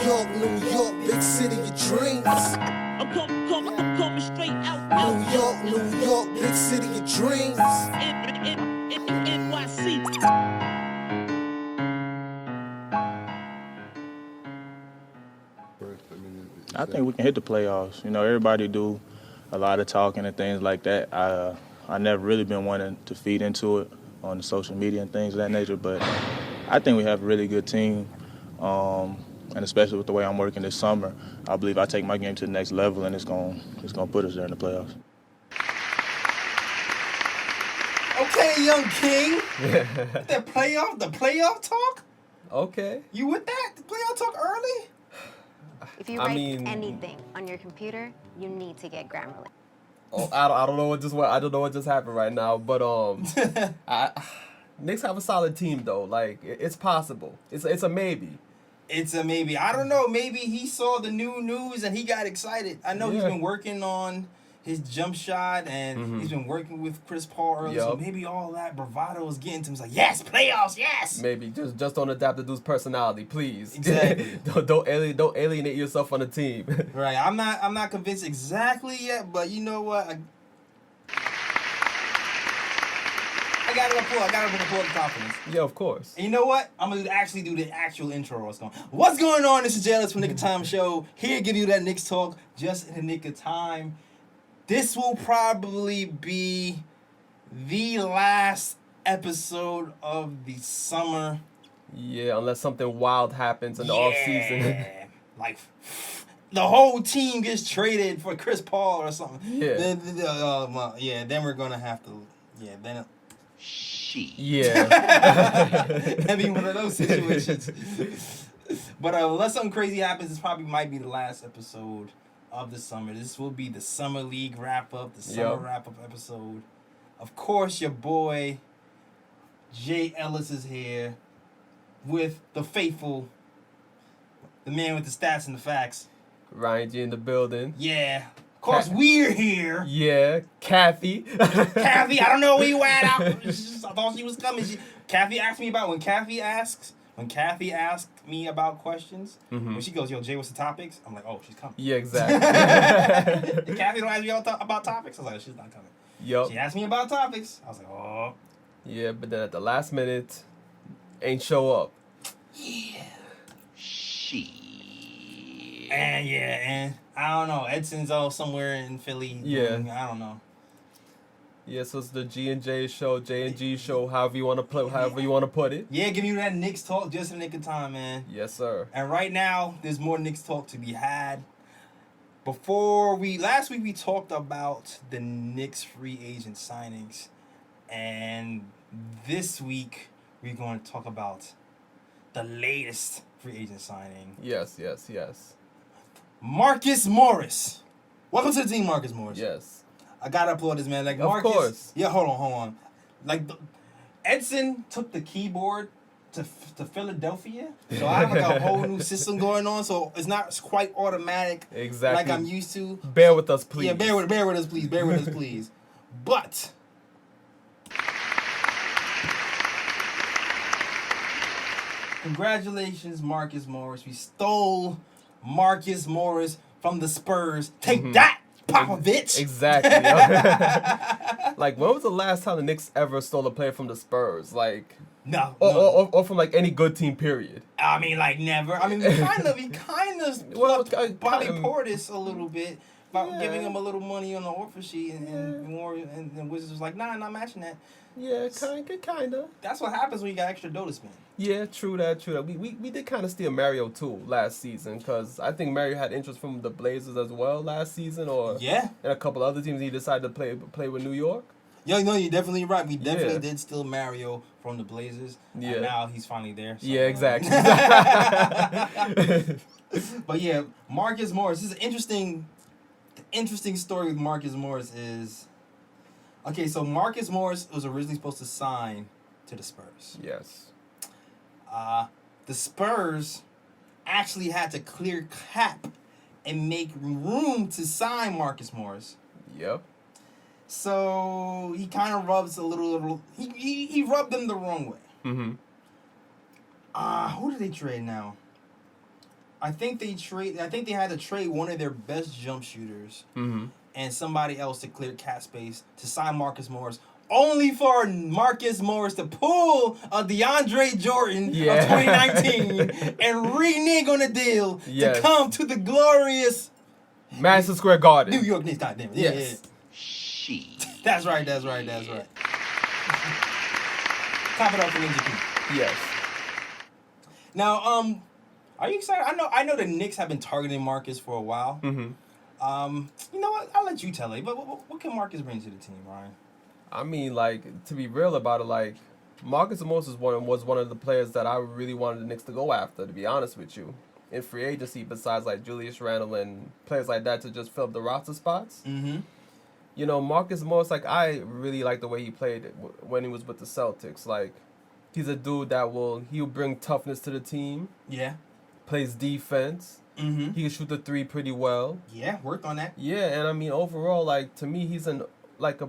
New York, big city of dreams. I'm coming straight out. New York, big city of dreams. NYC. I think we can hit the playoffs. You know, everybody do a lot of talking and things like that. I never really been wanting to feed into it on the social media and things of that nature, but I think we have a really good team, and especially with the way I'm working this summer, I believe I take my game to the next level, and it's gonna put us there in the playoffs. Okay, young king. The playoff talk? Okay. You with that? The playoff talk early? If you write anything on your computer, you need to get Grammarly. Oh, I don't know what just happened right now, but Knicks have a solid team though. Like it's possible. It's a maybe. It's a maybe. I don't know. Maybe he saw the new news and he got excited. I know he's been working on his jump shot and he's been working with Chris Paul earlier. So maybe all that bravado is getting to him. He's like, yes, playoffs, yes. Maybe just don't adapt the dude's personality, please. Exactly. don't alienate yourself on the team. Right. I'm not convinced exactly yet, but you know what? I gotta report the confidence. Yeah, of course. And you know what? I'm gonna actually do the actual intro. What's going on? This is Jealous from Nick of Time Show. Here to give you that Knicks talk just in the nick of time. This will probably be the last episode of the summer. Yeah, unless something wild happens in the off season. Like the whole team gets traded for Chris Paul or something. Yeah. Then we're gonna have to. Yeah. Then. Yeah. That'd be one of those situations. But unless something crazy happens, this probably might be the last episode of the summer. This will be the Summer League wrap-up, the summer wrap-up episode. Of course, your boy, Jay Ellis, is here with the faithful, the man with the stats and the facts. Ryan G in the building. Yeah. Of course, we're here. Yeah, Kathy. Kathy, I don't know where you at. I thought she was coming. Kathy asked me about when Kathy asked me about questions. When she goes, yo, Jay, what's the topics? I'm like, oh, she's coming. Yeah, exactly. Kathy don't ask me about topics. I was like, she's not coming. Yup. She asked me about topics. I was like, oh. Yeah, but then at the last minute, ain't show up. Yeah. And I don't know. Edson's somewhere in Philly. Yeah. I don't know. Yeah, so it's the G&J show, J&G show, however you want to put it. Yeah, give you that Knicks talk just in the nick of time, man. Yes, sir. And right now, there's more Knicks talk to be had. Last week we talked about the Knicks free agent signings. And this week, we're going to talk about the latest free agent signing. Yes. Marcus Morris. Welcome to the team, Marcus Morris. Yes. I gotta applaud this man. Like Marcus, of course. Yeah, hold on. Like Edson took the keyboard to Philadelphia, so I have like a whole new system going on. So it's not quite automatic, exactly, like I'm used to. Bear with us, please. Yeah, bear with us, please. But congratulations, Marcus Morris. We stole Marcus Morris from the Spurs. Take that, Popovich. Exactly. Like, when was the last time the Knicks ever stole a player from the Spurs? Like, no. Or from like any good team, period. I mean, like never. I mean, he kind of Bobby Portis a little bit about giving him a little money on the offer sheet, and Wizards was like, nah, not matching that. Yeah, kind of. That's what happens when you got extra dough to spend. Yeah, true that. We did kind of steal Mario too last season, because I think Mario had interest from the Blazers as well last season, and a couple other teams. He decided to play with New York. Yeah, no, you're definitely right. We definitely did steal Mario from the Blazers. Yeah. And now he's finally there. So, yeah, exactly. But yeah, Marcus Morris. This is an interesting story with Marcus Morris is... Okay, so Marcus Morris was originally supposed to sign to the Spurs. Yes. The Spurs actually had to clear cap and make room to sign Marcus Morris. Yep. So he kind of rubs a little. He rubbed them the wrong way. Mm-hmm. Who did they trade now? I think they had to trade one of their best jump shooters and somebody else to clear cap space to sign Marcus Morris. Only for Marcus Morris to pull a DeAndre Jordan of 2019 and renege on the deal to come to the glorious Madison Square Garden. New York Knicks, goddamn it. Yes. That's right. Top it off for Ninja King. Yes. Now, are you excited? I know the Knicks have been targeting Marcus for a while. You know what? I'll let you tell it. But what can Marcus bring to the team, Ryan? I mean, like, to be real about it, like, Marcus Morris was one of the players that I really wanted the Knicks to go after, to be honest with you. In free agency, besides, like, Julius Randle and players like that to just fill up the roster spots. You know, Marcus Morris, like, I really like the way he played when he was with the Celtics. Like, he's a dude that he'll bring toughness to the team. Yeah. Plays defense. He can shoot the three pretty well. Yeah, worked on that. Yeah, and I mean, overall, like, to me, he's a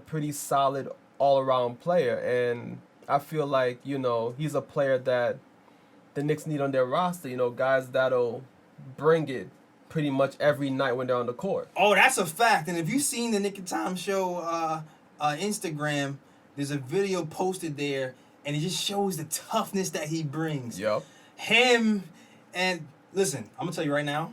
pretty solid all-around player. And I feel like, you know, he's a player that the Knicks need on their roster. You know, guys that'll bring it pretty much every night when they're on the court. Oh, that's a fact. And if you've seen the Nick and Tom show Instagram, there's a video posted there, and it just shows the toughness that he brings. Yep. Him, and listen, I'm going to tell you right now,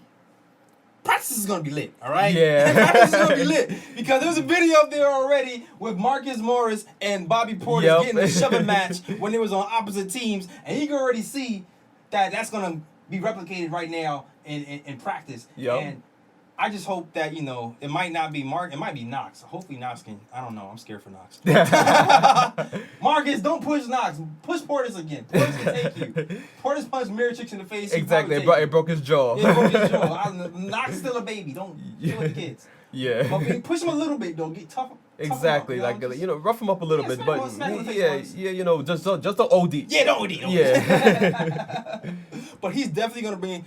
practice is going to be lit, all right? Yeah. Practice is going to be lit. Because there's a video up there already with Marcus Morris and Bobby Portis getting a shoving match when they was on opposite teams. And you can already see that that's going to be replicated right now in practice. Yep. And I just hope that, you know, it might not be Mark. It might be Knox. Hopefully Knox can. I don't know. I'm scared for Knox. Marcus, don't push Knox. Push Portis again. Portis can take you. Portis punched Mirotic in the face. Exactly. It broke his jaw. It broke his jaw. Knox is still a baby. Don't kill the kids. Yeah. But push him a little bit though. Get tough. Exactly. Tough like, you know, rough him up a little bit, but yeah, you know, just the OD. Yeah, don't OD. Yeah. But he's definitely gonna bring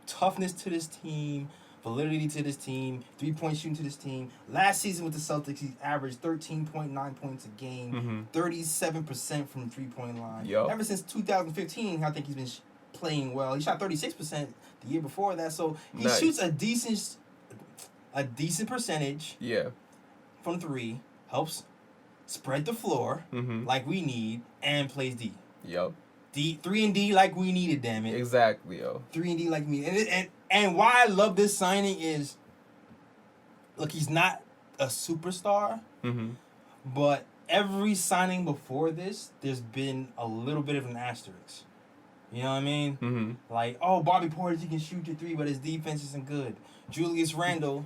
toughness to this team. Validity to this team, 3-point shooting to this team. Last season with the Celtics, he averaged 13.9 points a game, 37% from the 3-point line. Yep. Ever since 2015, I think he's been playing well. He shot 36% the year before that, so he shoots a decent percentage. Yeah. From three, helps spread the floor like we need, and plays D. Yep. 3 and D like we needed, damn it. Exactly, yo. 3 and D like me. And why I love this signing is, look, he's not a superstar, but every signing before this, there's been a little bit of an asterisk. You know what I mean? Like, oh, Bobby Portis, he can shoot your three, but his defense isn't good. Julius Randle,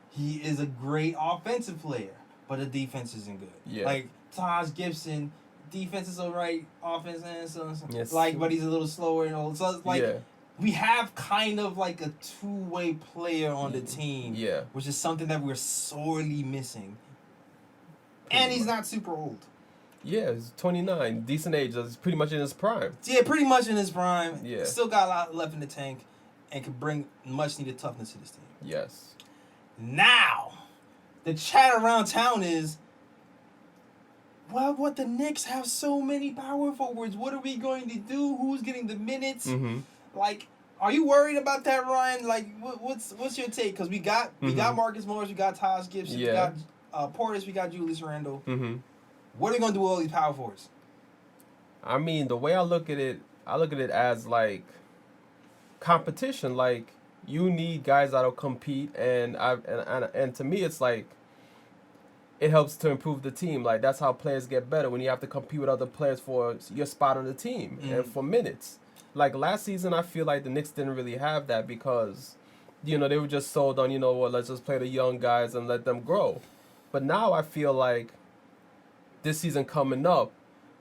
he is a great offensive player, but the defense isn't good. Yeah. Like, Taj Gibson, defense is alright, offense and so. Yes. Like, but he's a little slower and all. So it's like, we have kind of like a two-way player on the team, which is something that we're sorely missing. And he's not super old. Yeah, he's 29, decent age. He's pretty much in his prime. Yeah, pretty much in his prime. Yeah. Still got a lot left in the tank and can bring much-needed toughness to this team. Yes. Now, the chat around town is, well, what the Knicks have so many power forwards. What are we going to do? Who's getting the minutes? Like, are you worried about that, Ryan? Like, what's your take? Because we got Marcus Morris, we got Taj Gibson, we got Portis, we got Julius Randle. What are we gonna do with all these power forwards? I mean, the way I look at it as like competition. Like, you need guys that'll compete, and to me, it's like it helps to improve the team. Like, that's how players get better, when you have to compete with other players for your spot on the team and for minutes. Like, last season, I feel like the Knicks didn't really have that because, you know, they were just sold on, you know, well, let's just play the young guys and let them grow. But now I feel like this season coming up,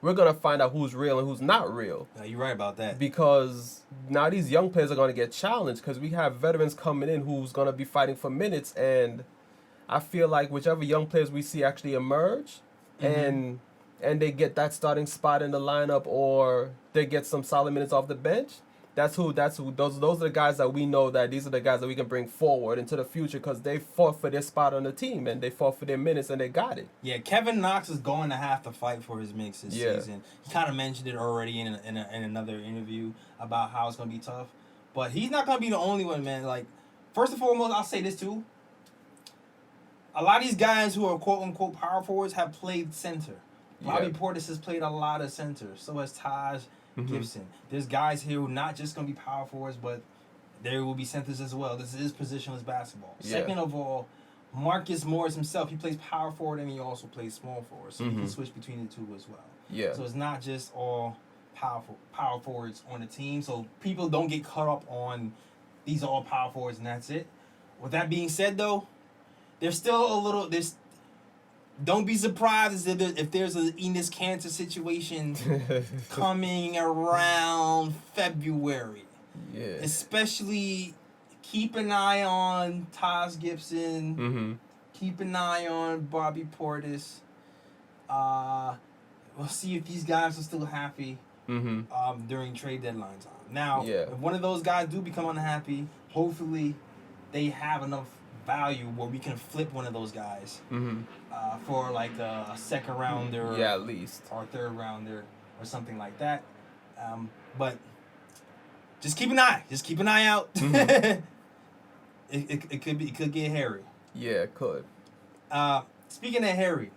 we're going to find out who's real and who's not real. Yeah, you're right about that. Because now these young players are going to get challenged because we have veterans coming in who's going to be fighting for minutes. And I feel like whichever young players we see actually emerge and they get that starting spot in the lineup, or they get some solid minutes off the bench, those are the guys that we know that these are the guys that we can bring forward into the future because they fought for their spot on the team and they fought for their minutes and they got it. Yeah, Kevin Knox is going to have to fight for his minutes this season. He kind of mentioned it already in another interview about how it's going to be tough. But he's not gonna be the only one, man. Like, first and foremost, I'll say this too. A lot of these guys who are quote unquote power forwards have played center. Bobby Portis has played a lot of center. So has Taj Gibson. There's guys here who are not just gonna be power forwards, but there will be centers as well. This is positionless basketball. Yeah. Second of all, Marcus Morris himself, he plays power forward and he also plays small forward. So he can switch between the two as well. Yeah. So it's not just all power forwards on the team. So people don't get caught up on these are all power forwards and that's it. With that being said, though, there's still a little. Don't be surprised if there's an Enes Kanter situation coming around February. Yeah. Especially keep an eye on Taj Gibson. Keep an eye on Bobby Portis. We'll see if these guys are still happy during trade deadline time. Now, if one of those guys do become unhappy, hopefully they have enough value where we can flip one of those guys for like a second rounder, at least, or third rounder or something like that. But just keep an eye. Just keep an eye out. It could get hairy. Yeah, it could. Speaking of hairy,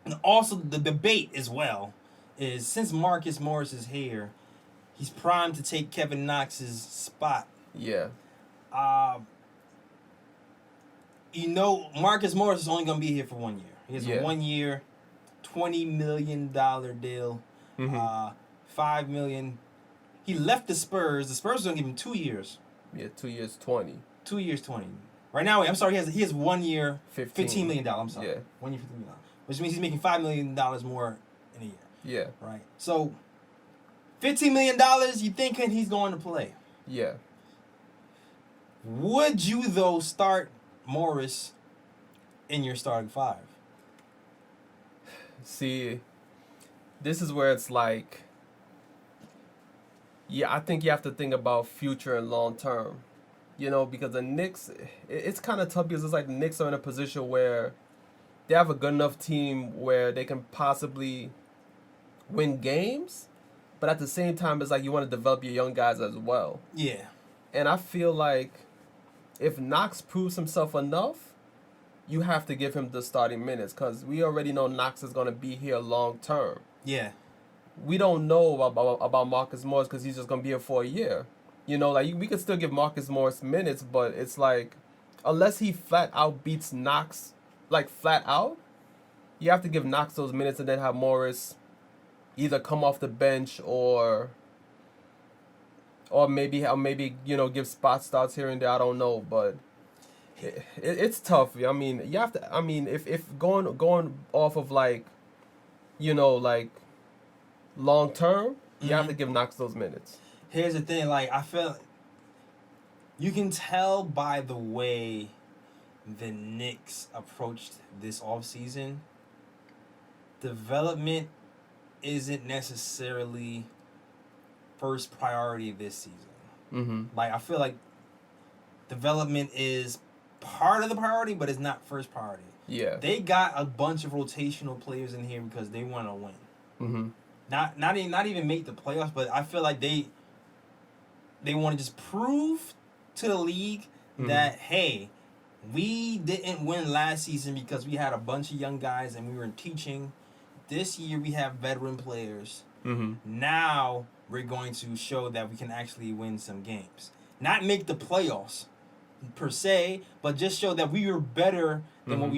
and also the debate as well is since Marcus Morris is here, he's primed to take Kevin Knox's spot. Yeah. Marcus Morris is only going to be here for 1 year. He has a 1 year, $20 million deal. $5 million. He left the Spurs. The Spurs are going to give him 2 years. Yeah, 2 years, 20. 2 years, 20. Right now, I'm sorry, he has 1 year, $15 million. I'm sorry. Yeah. 1 year, $15 million. Which means he's making $5 million more in a year. Yeah. Right. So, $15 million, you thinking he's going to play. Yeah. Would you, though, start Morris in your starting five? See, this is where it's like, I think you have to think about future and long term. Because the Knicks, it's kind of tough because it's like the Knicks are in a position where they have a good enough team where they can possibly win games, but at the same time, it's like you want to develop your young guys as well. Yeah. And I feel like if Knox proves himself enough, you have to give him the starting minutes because we already know Knox is going to be here long term. Yeah. We don't know about Marcus Morris because he's just going to be here for a year. We could still give Marcus Morris minutes, but it's like, unless he flat out beats Knox, like flat out, you have to give Knox those minutes and then have Morris either come off the bench or maybe give spot starts here and there. I don't know, but it's tough. I mean, you have to. I mean, if going off of like long term, you have to give Knox those minutes. Here's the thing, I feel you can tell by the way the Knicks approached this offseason, development isn't necessarily first priority this season. I feel like development is part of the priority, but it's not first priority. Yeah. They got a bunch of rotational players in here because they want to win. Not even make the playoffs, but I feel like they want to just prove to the league that, hey, we didn't win last season because we had a bunch of young guys and we were teaching. This year we have veteran players. Now we're going to show that we can actually win some games. Not make the playoffs per se, but just show that we were better than what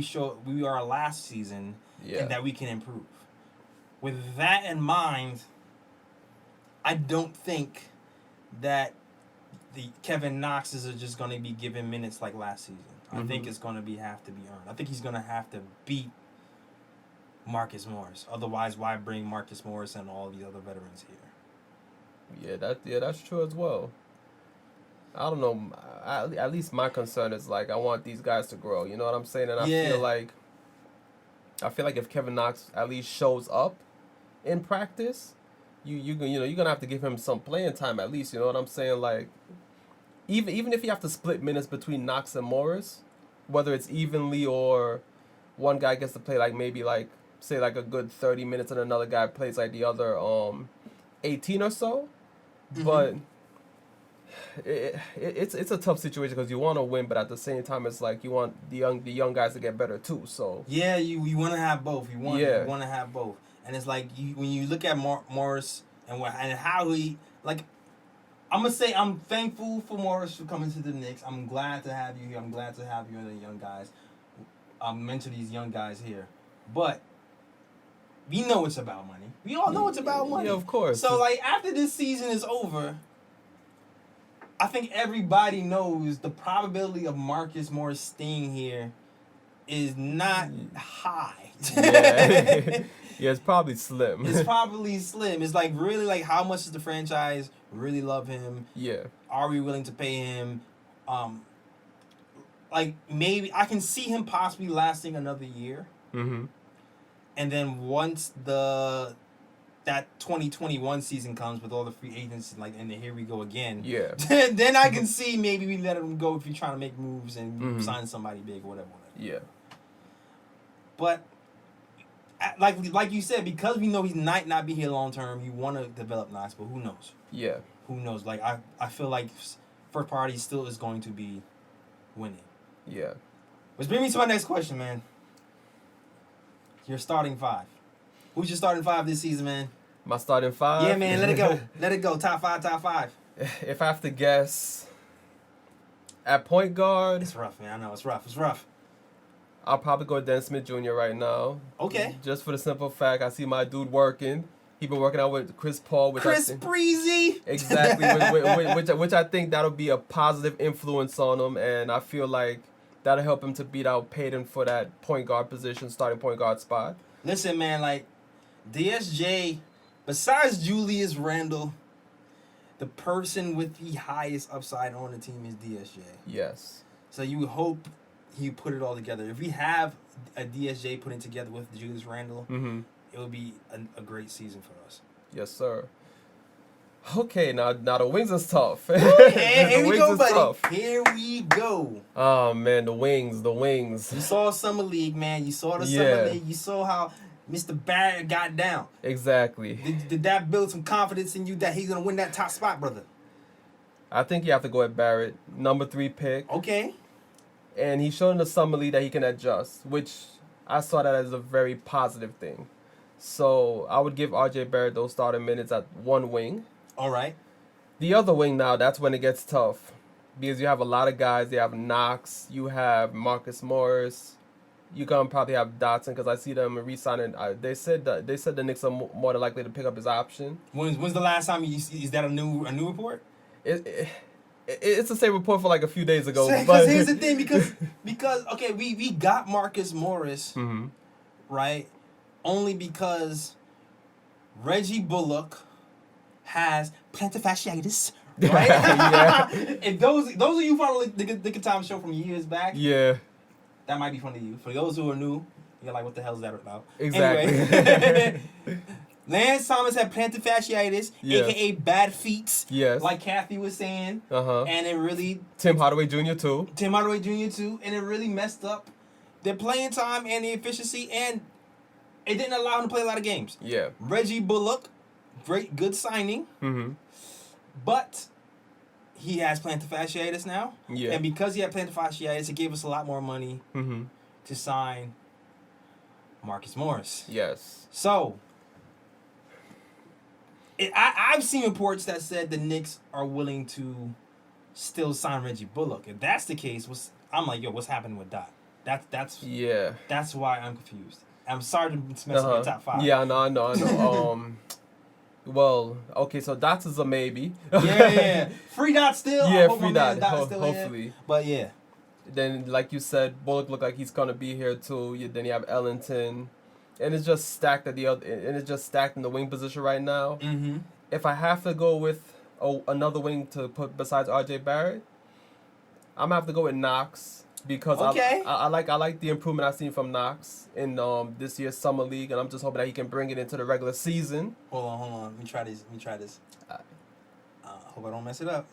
we are last season and that we can improve. With that in mind, I don't think that the Kevin Knoxes are just going to be given minutes like last season. I think it's going to have to be earned. I think he's going to have to beat Marcus Morris. Otherwise, why bring Marcus Morris and all these other veterans here? That's true as well. I don't know. At least my concern is I want these guys to grow. You know what I'm saying? And I feel like if Kevin Knox at least shows up in practice, you're gonna have to give him some playing time at least. You know what I'm saying? Even if you have to split minutes between Knox and Morris, whether it's evenly or one guy gets to play say a good 30 minutes and another guy plays the other 18 or so. But It's a tough situation because you want to win, but at the same time, it's like you want the young guys to get better too. So yeah, you want to have both. You want to have both, and it's like when you look at Morris and how he like. I'm gonna say I'm thankful for Morris for coming to the Knicks. I'm glad to have you here. I'm glad to have you and the young guys. Mentor these young guys here, but we know it's about money. We all know it's about money. Yeah, of course. So like after this season is over, I think everybody knows the probability of Marcus Morris staying here is not high. Yeah. Yeah, it's probably slim. It's probably slim. It's like really like how much does the franchise really love him? Yeah. Are we willing to pay him? Like maybe I can see him possibly lasting another year. Mm-hmm. And then once that 2021 season comes with all the free agents and here we go again. Yeah. Then I can see maybe we let him go if you're trying to make moves and sign somebody big or whatever. Yeah. But like you said, because we know he might not be here long term, you want to develop Knox, but who knows? Yeah. Who knows? Like I feel like first priority still is going to be winning. Yeah. Which brings me to my next question, man. Your starting five. Who's your starting five this season, man? My starting five? Yeah, man. Let it go. Let it go. Top five. If I have to guess, at point guard, It's rough, man. I know it's rough. I'll probably go Dennis Smith Jr. right now. Okay. Just for the simple fact, I see my dude working. He been working out with Chris Paul, Chris Breezy. Exactly, which I think that'll be a positive influence on him, and I feel like that'll help him to beat out Payton for that point guard position, starting point guard spot. Listen, man, like DSJ, besides Julius Randle, the person with the highest upside on the team is DSJ. Yes. So you hope he put it all together. If we have a DSJ putting together with Julius Randle, it would be a great season for us. Yes, sir. Okay, now the wings is tough. Here we go, buddy. Tough. Here we go. Oh man, the wings. You saw Summer League, man. You saw the Summer League. You saw how Mr. Barrett got down. Exactly. Did that build some confidence in you that he's gonna win that top spot, brother? I think you have to go at Barrett, number 3 pick. Okay. And he showed in the Summer League that he can adjust, which I saw that as a very positive thing. So I would give R.J. Barrett those starting minutes at one wing. All right. The other wing now, that's when it gets tough. Because you have a lot of guys. You have Knox. You have Marcus Morris. You can probably have Dotson because I see them re-signing. They said the Knicks are more than likely to pick up his option. When's the last time is that a new report? It's the same report for like a few days ago. Because here's the thing, because okay, we got Marcus Morris, right? Only because Reggie Bullock has plantar fasciitis, right? Yeah. And those of you who follow the Good Time show from years back, yeah, that might be funny to you. For those who are new, you're like, what the hell is that about? Exactly. Anyway, Lance Thomas had plantar fasciitis, aka bad feet. Yes. Like Kathy was saying. And it really Tim Hardaway Jr. too. And it really messed up their playing time and the efficiency, and it didn't allow him to play a lot of games. Yeah. Reggie Bullock, good signing. But he has plantar fasciitis now. Yeah. And because he had plantar fasciitis, it gave us a lot more money to sign Marcus Morris. Yes. So I've seen reports that said the Knicks are willing to still sign Reggie Bullock. If that's the case, I'm like, yo, what's happening with Dot? That's why I'm confused. I'm sorry to mess up your top 5. Yeah, I know. Well, okay, so Dot's is a maybe. Yeah. Free Dot still. Yeah, I hope free my man Dot. Still Hopefully. in. But yeah. Then, like you said, Bullock looked like he's gonna be here too. Then you have Ellington. And it's just stacked in the wing position right now. If I have to go with another wing to put besides R.J. Barrett, I'm gonna have to go with Knox because I like the improvement I've seen from Knox in this year's summer league, and I'm just hoping that he can bring it into the regular season. Hold on. Let me try this. Hope I don't mess it up.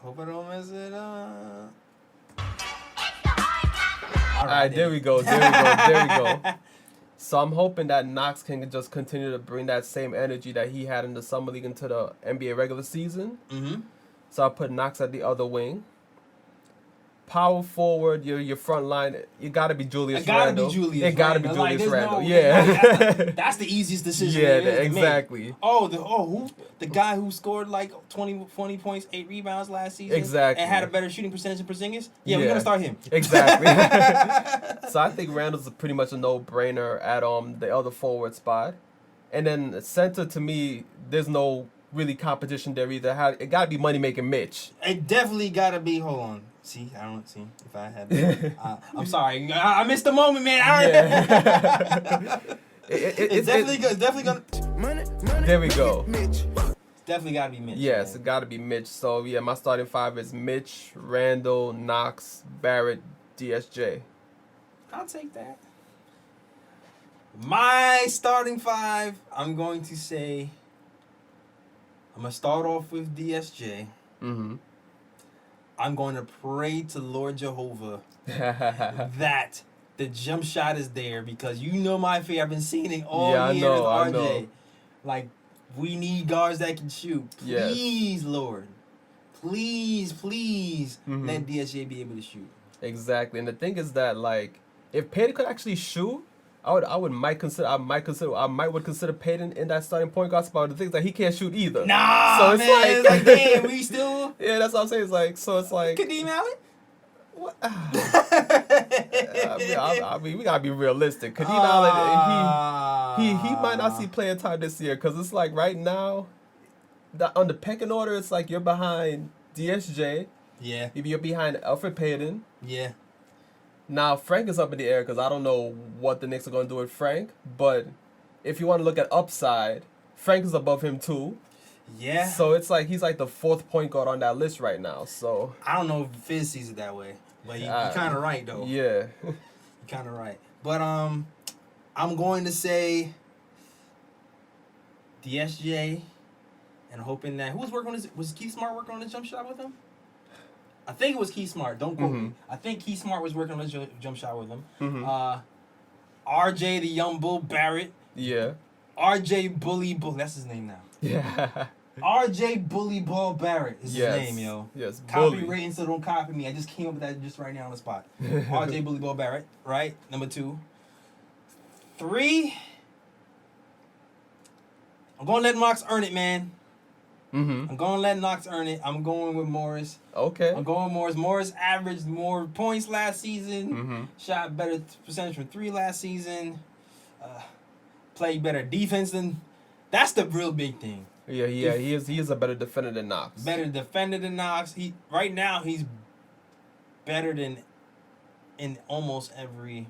All right, there we go. So I'm hoping that Knox can just continue to bring that same energy that he had in the summer league into the NBA regular season. So I put Knox at the other wing. Power forward, your front line, you gotta be Julius Randle. It gotta be Julius Randle. Yeah. That's the easiest decision. Yeah, there is exactly. To make. Who? The guy who scored like 20 points, 8 rebounds last season. Exactly. And had a better shooting percentage than Porzingis. Yeah, we're gonna start him. Exactly. So I think Randle's pretty much a no-brainer at the other forward spot. And then center, to me, there's no really competition there either. It gotta be money-making Mitch. It definitely gotta be. Hold on. See, I don't see if I had. I'm sorry, I missed the moment, man. It's definitely gonna. There we go. It's definitely gotta be Mitch. Yes, man. it gotta be Mitch. So yeah, my starting five is Mitch, Randle, Knox, Barrett, DSJ. I'll take that. My starting five, I'm going to say. I'm gonna start off with DSJ. Mm-hmm. I'm going to pray to Lord Jehovah that the jump shot is there, because you know my fear. I've been seeing it all year with RJ. I know. Like, we need guards that can shoot. Please, Lord. Please, let DSJ be able to shoot. Exactly. And the thing is that, like, if Payton could actually shoot, I might would consider Payton in that starting point guard spot. The thing is that he can't shoot either. Nah, so it's like damn, we still. Yeah, that's what I'm saying. It's like, so it's like. Kadeem Allen? What? I mean, we gotta be realistic. Kadeem Allen, he might not see playing time this year, because it's like right now, on the pecking order, it's like you're behind DSJ. Yeah. You're behind Elfrid Payton. Yeah. Now, Frank is up in the air, because I don't know what the Knicks are going to do with Frank. But if you want to look at upside, Frank is above him too. Yeah. So it's like he's like the fourth point guard on that list right now. So I don't know if Fizz sees it that way, but you're kind of right though. Yeah. You're kind of right. But I'm going to say DSJ, and hoping that was Keith Smart working on the jump shot with him? I think it was Keith Smart. Don't quote me. I think Keith Smart was working on the jump shot with him. RJ, the young bull, Barrett. Yeah. RJ Bully Bull. That's his name now. Yeah. RJ Bully Ball Barrett is his name, yo. Yes. Copyrighting, so don't copy me. I just came up with that just right now on the spot. RJ Bully Ball Barrett, right? Number 2. 3. I'm gonna let Knox earn it, man. I'm gonna let Knox earn it. I'm going with Morris. Okay. I'm going with Morris. Morris averaged more points last season. Shot better percentage from 3 last season. Played better defense than. That's the real big thing. Yeah. He is a better defender than Knox. Better defender than Knox. Right now he's better than in almost every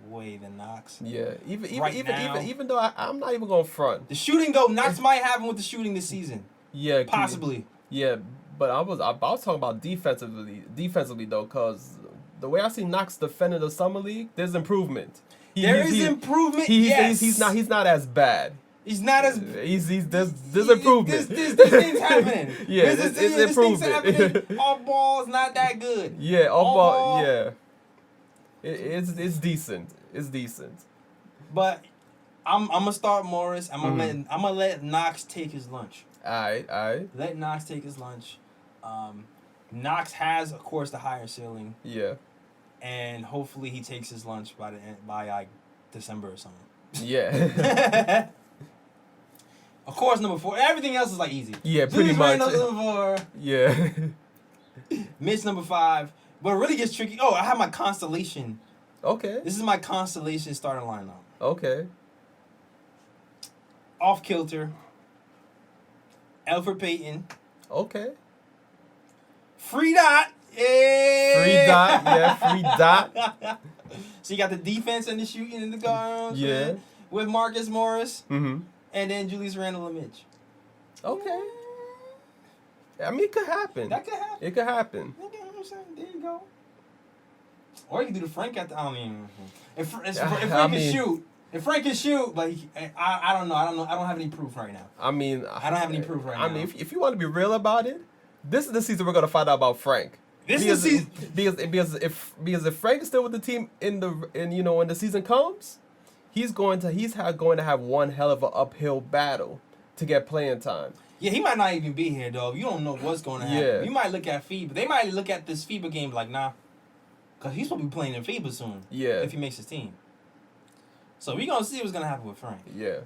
way than Knox. Yeah. Even though I'm not even going to front. The shooting though, Knox might have him with the shooting this season. Yeah. Possibly. Yeah, but I was talking about defensively though, because the way I see Knox defending the summer league, there's improvement. There is improvement. Yes. He's not as bad. He's not as. There's improvement. This thing's happening. Yeah, it's improvement. This thing's happening. Off ball's not that good. Yeah, off ball. Yeah. It's decent. It's decent. But I'm gonna start Morris. I'm gonna let Knox take his lunch. All right. Let Knox take his lunch. Knox has, of course, the higher ceiling. Yeah. And hopefully he takes his lunch by like December or something. Yeah. Of course, number 4. Everything else is like easy. Yeah, pretty much. Number 4. Yeah. Mitch number 5. But it really gets tricky. Oh, I have my constellation. Okay. This is my constellation starting lineup. Okay. Off kilter. Elfrid Payton. Okay. Free dot. Yeah. Free dot. So you got the defense and the shooting and the guards. Yeah. With Marcus Morris. Mm-hmm. And then Julius Randle and Mitch. Okay. I mean, it could happen. That could happen. It could happen. You know what I'm saying? There you go. Or you can do the Frank at the. I don't even. If Frank can shoot. If Frank can shoot, but I don't know. I don't have any proof right now. I mean, I don't have any proof right now. I mean, if you want to be real about it, this is the season we're gonna find out about Frank. This is the season because if Frank is still with the team when the season comes, he's going to have one hell of an uphill battle to get playing time. Yeah, he might not even be here, dog. You don't know what's going to happen. Yeah. You might look at FIBA. They might look at this FIBA game like, nah. Because he's supposed to be playing in FIBA soon. Yeah. If he makes his team. So we're going to see what's going to happen with Frank. Yeah.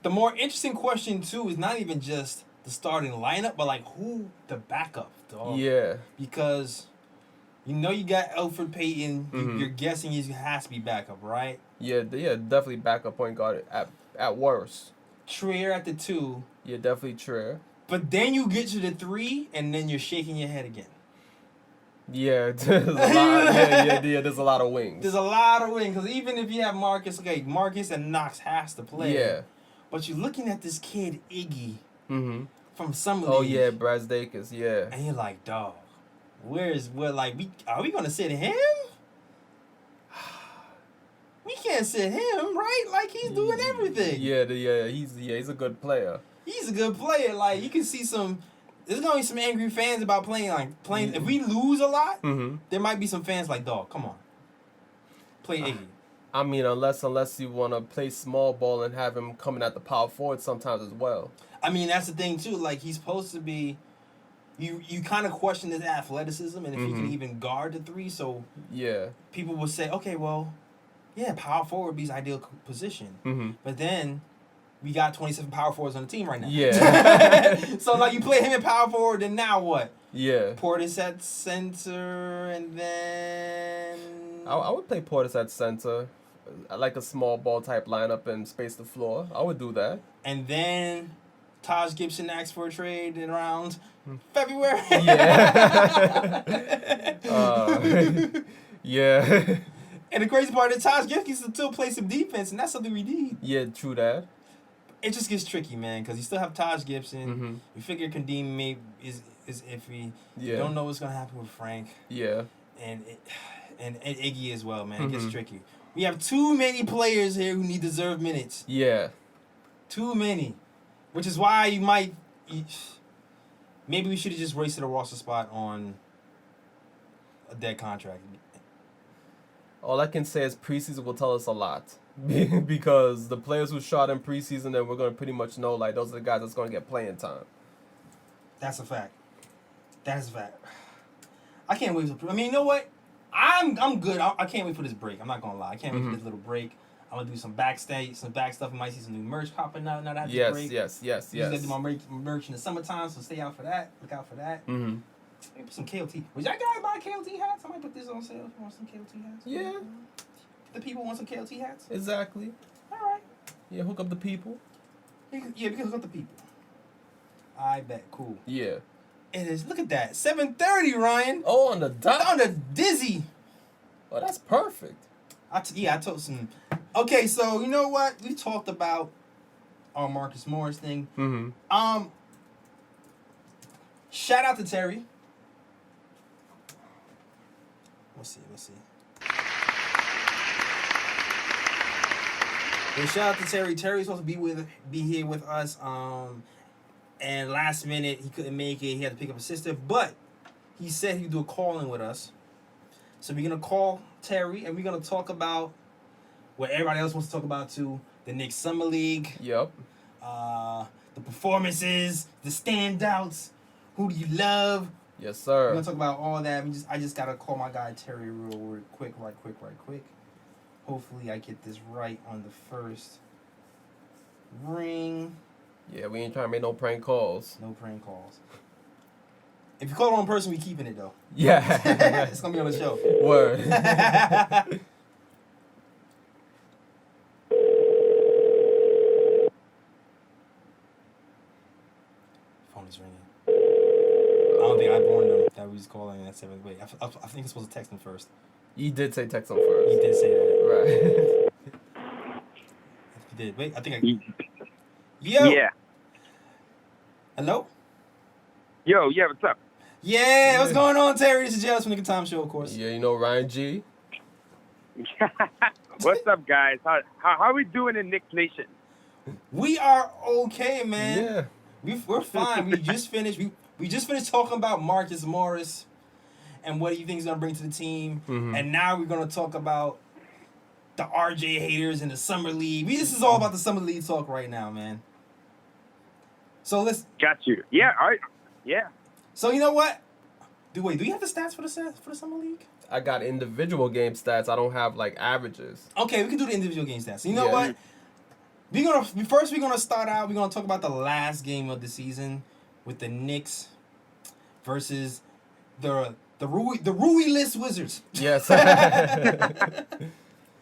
The more interesting question, too, is not even just the starting lineup, but, like, who the backup, dog. Yeah. Because, you got Elfrid Payton. You're guessing he has to be backup, right? Yeah, definitely backup point guard at worst. Trier at the 2. Yeah, definitely Trier. But then you get to the 3, and then you're shaking your head again. Yeah, there's a lot. Yeah, there's a lot of wings. There's a lot of wings. Because even if you have Marcus and Knox has to play. Yeah. But you're looking at this kid, Iggy, Mm-hmm. from Summer League. Oh, yeah, Brazdakis, yeah. And you're like, dog, are we going to sit him? We can't sit him, right? Like, he's doing everything. Yeah, he's a good player. He's a good player. Like, you can see there's going to be some angry fans about playing. If we lose a lot, there might be some fans like, dog, come on. Play Iggy. I mean, unless you want to play small ball and have him coming at the power forward sometimes as well. I mean, that's the thing, too. Like, he's supposed to be... You kind of question his athleticism and if he can even guard the 3. So yeah, people will say, okay, well, yeah, power forward would be his ideal position. But then we got 27 power forwards on the team right now. Yeah. So, like, you play him in power forward, then now what? Yeah. Portis at center, and then... I would play Portis at center. I like a small ball type lineup and space the floor. I would do that. And then Taj Gibson asked for a trade in around February. Yeah. Yeah. And the crazy part is Taj Gibson can still play some defense, and that's something we need. Yeah, true that. It just gets tricky, man, because you still have Taj Gibson. You figure Kadeem is iffy. Yeah. You don't know what's going to happen with Frank. Yeah. And Iggy as well, man. It gets tricky. We have too many players here who deserve minutes. Yeah. Too many. Which is why maybe we should have just wasted a roster spot on a dead contract. All I can say is preseason will tell us a lot. Because the players who shot in preseason, then we're going to pretty much know, like, those are the guys that's going to get playing time. That's a fact. That's a fact. I can't wait. I mean, you know what? I'm good. I can't wait for this break. I'm not going to lie. I can't wait for this little break. I'm going to do some back stuff. You might see some new merch popping out now that I have this break. Yes. I'm going to do my merch in the summertime, so stay out for that. Look out for that. Mm-hmm. Maybe put some KLT. Would y'all guys buy KLT hats? I might put this on sale if you want some KLT hats. Yeah. The people want some KLT hats? Exactly. All right. Yeah, hook up the people. Yeah, we can hook up the people. I bet. Cool. Yeah. It is. Look at that. 7:30, Ryan. Oh, on the dot. On the dizzy. Oh, that's perfect. I told some. Okay, so you know what? We talked about our Marcus Morris thing. Mm-hmm. Shout out to Terry. Let's see. And shout out to Terry. Terry's supposed to be here with us. And last minute he couldn't make it. He had to pick up his sister, but he said he'd do a call-in with us. So we're gonna call Terry and we're gonna talk about what everybody else wants to talk about too: the Knicks Summer League. Yep. The performances, the standouts. Who do you love? Yes, sir. We're gonna talk about all that. I just gotta call my guy Terry real quick. Hopefully I get this right on the first ring. Yeah, we ain't trying to make no prank calls. No prank calls. If you call the wrong person, we keeping it though. Yeah. It's gonna be on the show. Word. Phone is ringing. I don't think I warned him that we was calling at 7. Wait, I think I'm supposed to text him first. You did say text him first. He did say that. Right. He did. Wait, I think I... Yo! Yeah. Hello? Yo, yeah, what's up? Yeah, what's going on, Terry? This is Jealous from the Good Time Show, of course. Yeah, you know Ryan G. What's up, guys? How are we doing in Knicks Nation? We are okay, man. Yeah. We're fine. We just finished. We just finished talking about Marcus Morris and what he thinks he's gonna bring to the team, and now we're gonna talk about the RJ haters in the summer league. This is all about the summer league talk right now, man. So let's. Got you. Yeah. All right. Yeah. So you know what? Do you have the stats for the summer league? I got individual game stats. I don't have like averages. Okay, we can do the individual game stats. So you know Yeah. what? We're gonna start out. We're gonna talk about the last game of the season with the Knicks versus the Rui-less Wizards. Yes. The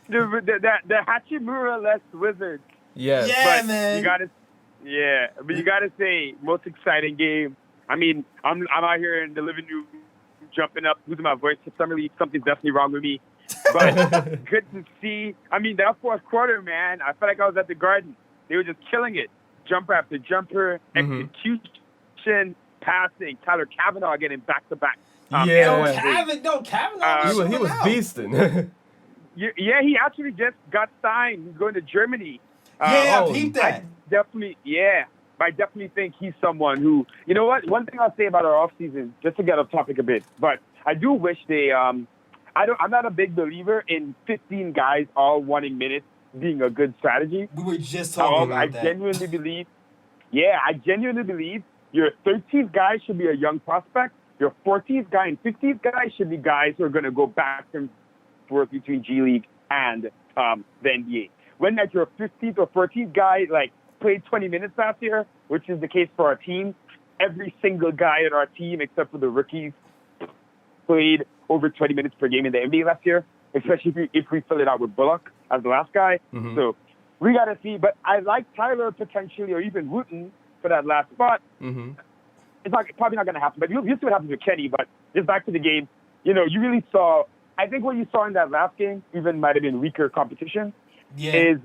Hachimura-less Wizards. Yes. Yeah, But man. you gotta say most exciting game. I mean, I'm out here in the living room, jumping up, losing my voice. Summer league, something's definitely wrong with me. But good to see. I mean, that fourth quarter, man, I felt like I was at the Garden. They were just killing it, jumper after jumper, execution, passing. Tyler Kavanaugh getting back to back. Yeah. Kavanaugh. He was beasting. Yeah, he actually just got signed. He's going to Germany. I peeped that. I definitely think he's someone who, you know what? One thing I'll say about our offseason, just to get off topic a bit, but I do wish they, I'm not a big believer in 15 guys all wanting minutes being a good strategy. We were just talking about that. I genuinely believe your 13th guy should be a young prospect. Your 14th guy and 15th guy should be guys who are going to go back and forth between G League and the NBA. When that your 15th or 14th guy played 20 minutes last year, which is the case for our team, every single guy in our team except for the rookies played over 20 minutes per game in the NBA last year, especially if we fill it out with Bullock as the last guy. Mm-hmm. So we got to see. But I like Tyler potentially, or even Wooten for that last spot. Mm-hmm. It's probably not going to happen. But you'll see what happens with Kenny. But just back to the game, you really saw, I think what you saw in that last game even might have been weaker competition, is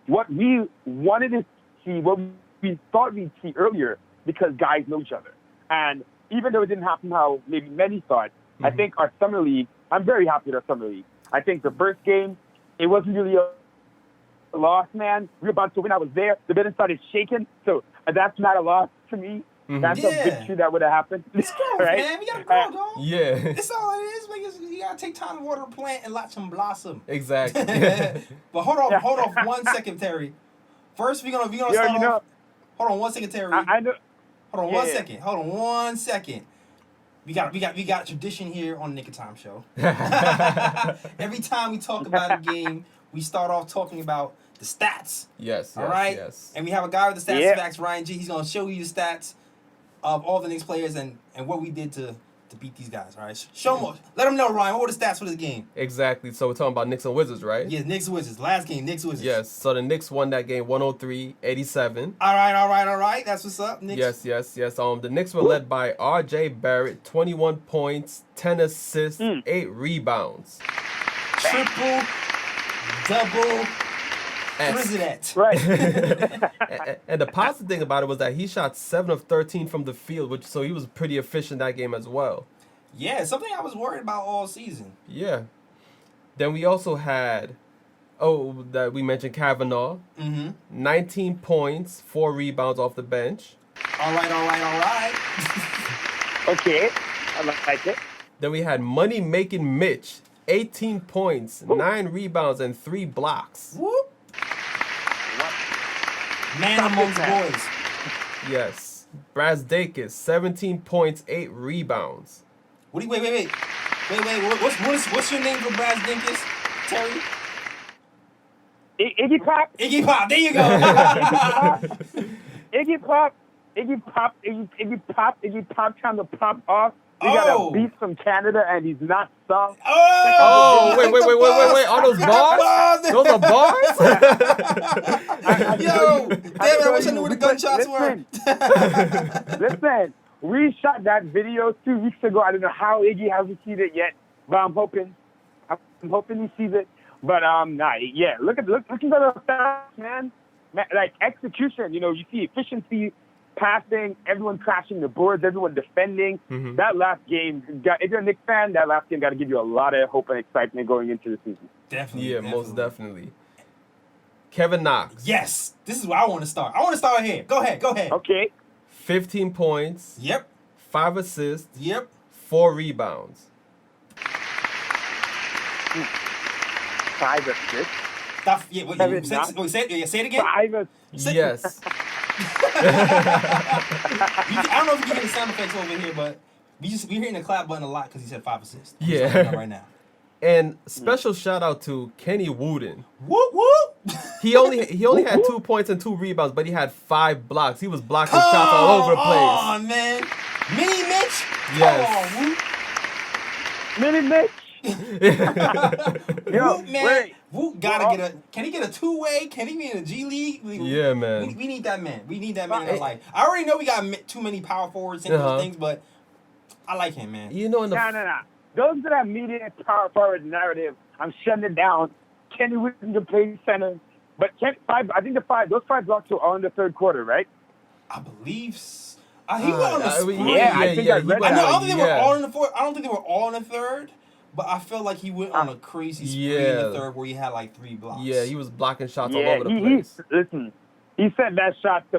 what we wanted to see, what we thought we'd see earlier, because guys know each other. And even though it didn't happen how maybe many thought, I think our summer league, I'm very happy with our summer league. I think the first game, it wasn't really a loss, man. We were about to win. I was there. The building started shaking. So that's not a loss to me. That's a victory that would have happened. It's growth, right? man. We got to grow, dog. Yeah. It's all it is. You got to take time to water a plant and watch them blossom. Exactly. But hold off 1 second, Terry. First, we're gonna start off. Hold on 1 second, Terry. I know. Hold on 1 second. Hold on 1 second. We got a tradition here on the Knick of Time show. Every time we talk about a game, we start off talking about the stats. Yes. All right. Yes. And we have a guy with the stats facts, Ryan G. He's gonna show you the stats of all the Knicks players and what we did to beat these guys. All right. Show them. Let them know, Ryan. What were the stats for this game? Exactly. So we're talking about Knicks and Wizards, right? Yes, Knicks Wizards. Last game, Knicks Wizards. Yes. So the Knicks won that game 103-87. All right. That's what's up, Knicks. Yes. The Knicks were led by R.J. Barrett, 21 points, 10 assists, 8 rebounds. Triple, double, Trizinet. Right. And the positive thing about it was that he shot 7 of 13 from the field, so he was pretty efficient that game as well. Yeah, something I was worried about all season. Yeah. Then we also had, that we mentioned Kavanaugh. 19 points, 4 rebounds off the bench. All right. Okay. I like it. Then we had Money Making Mitch, 18 points, 9 rebounds, and 3 blocks. Whoop. Man amongst boys. Yes. Brazdakis, 17 points, 8 rebounds. Wait. What's your name for Brazdakis, Terry? Iggy Pop. Iggy Pop. There you go. Iggy Pop trying to pop off. We got a beast from Canada, and he's not soft. Oh, wait. Are those bars? Those are bars? Yo, damn it, I wish I knew where the gunshots were. Listen, we shot that video 2 weeks ago. I don't know how Iggy hasn't seen it yet, but I'm hoping he sees it. But look at the stats, man. Like execution, you see efficiency, passing, everyone crashing the boards, everyone defending. That last game, if you're a Knicks fan, that last game got to give you a lot of hope and excitement going into the season. Definitely. Yeah, most definitely. Kevin Knox. Yes, this is where I want to start. I want to start here. Go ahead. Okay. 15 points. Yep. 5 assists. Yep. 4 rebounds. 5 assists. Say it again. 5 assists. Yes. I don't know if you can get the sound effects over here, but we're hearing the clap button a lot because he said 5 assists. Yeah. Right now. And special shout out to Kenny Wooten. Whoop whoop. He only had 2 points and 2 rebounds, but he had 5 blocks. He was blocking shots all over the place. Oh man, Mini Mitch. Yes. Mini Mitch. Yo, Whoop, man. wait. Whoop gotta get a. Can he get a 2-way? Can he be in a G League? Yeah, man. We need that man. We need that man in our life. I already know we got too many power forwards and those things, but I like him, man. You know, in the No. Those that have media power forward narrative, I'm shutting it down. Kenny Wooten can play center, but I think those 5 blocks were all in the third quarter, right? I believe. He went on a spree. I think I read that. I don't think they were all in the fourth. I don't think they were all in the third. But I felt like he went on a crazy spree in the third where he had like 3 blocks. Yeah, he was blocking shots all over the place. Listen, he said that shot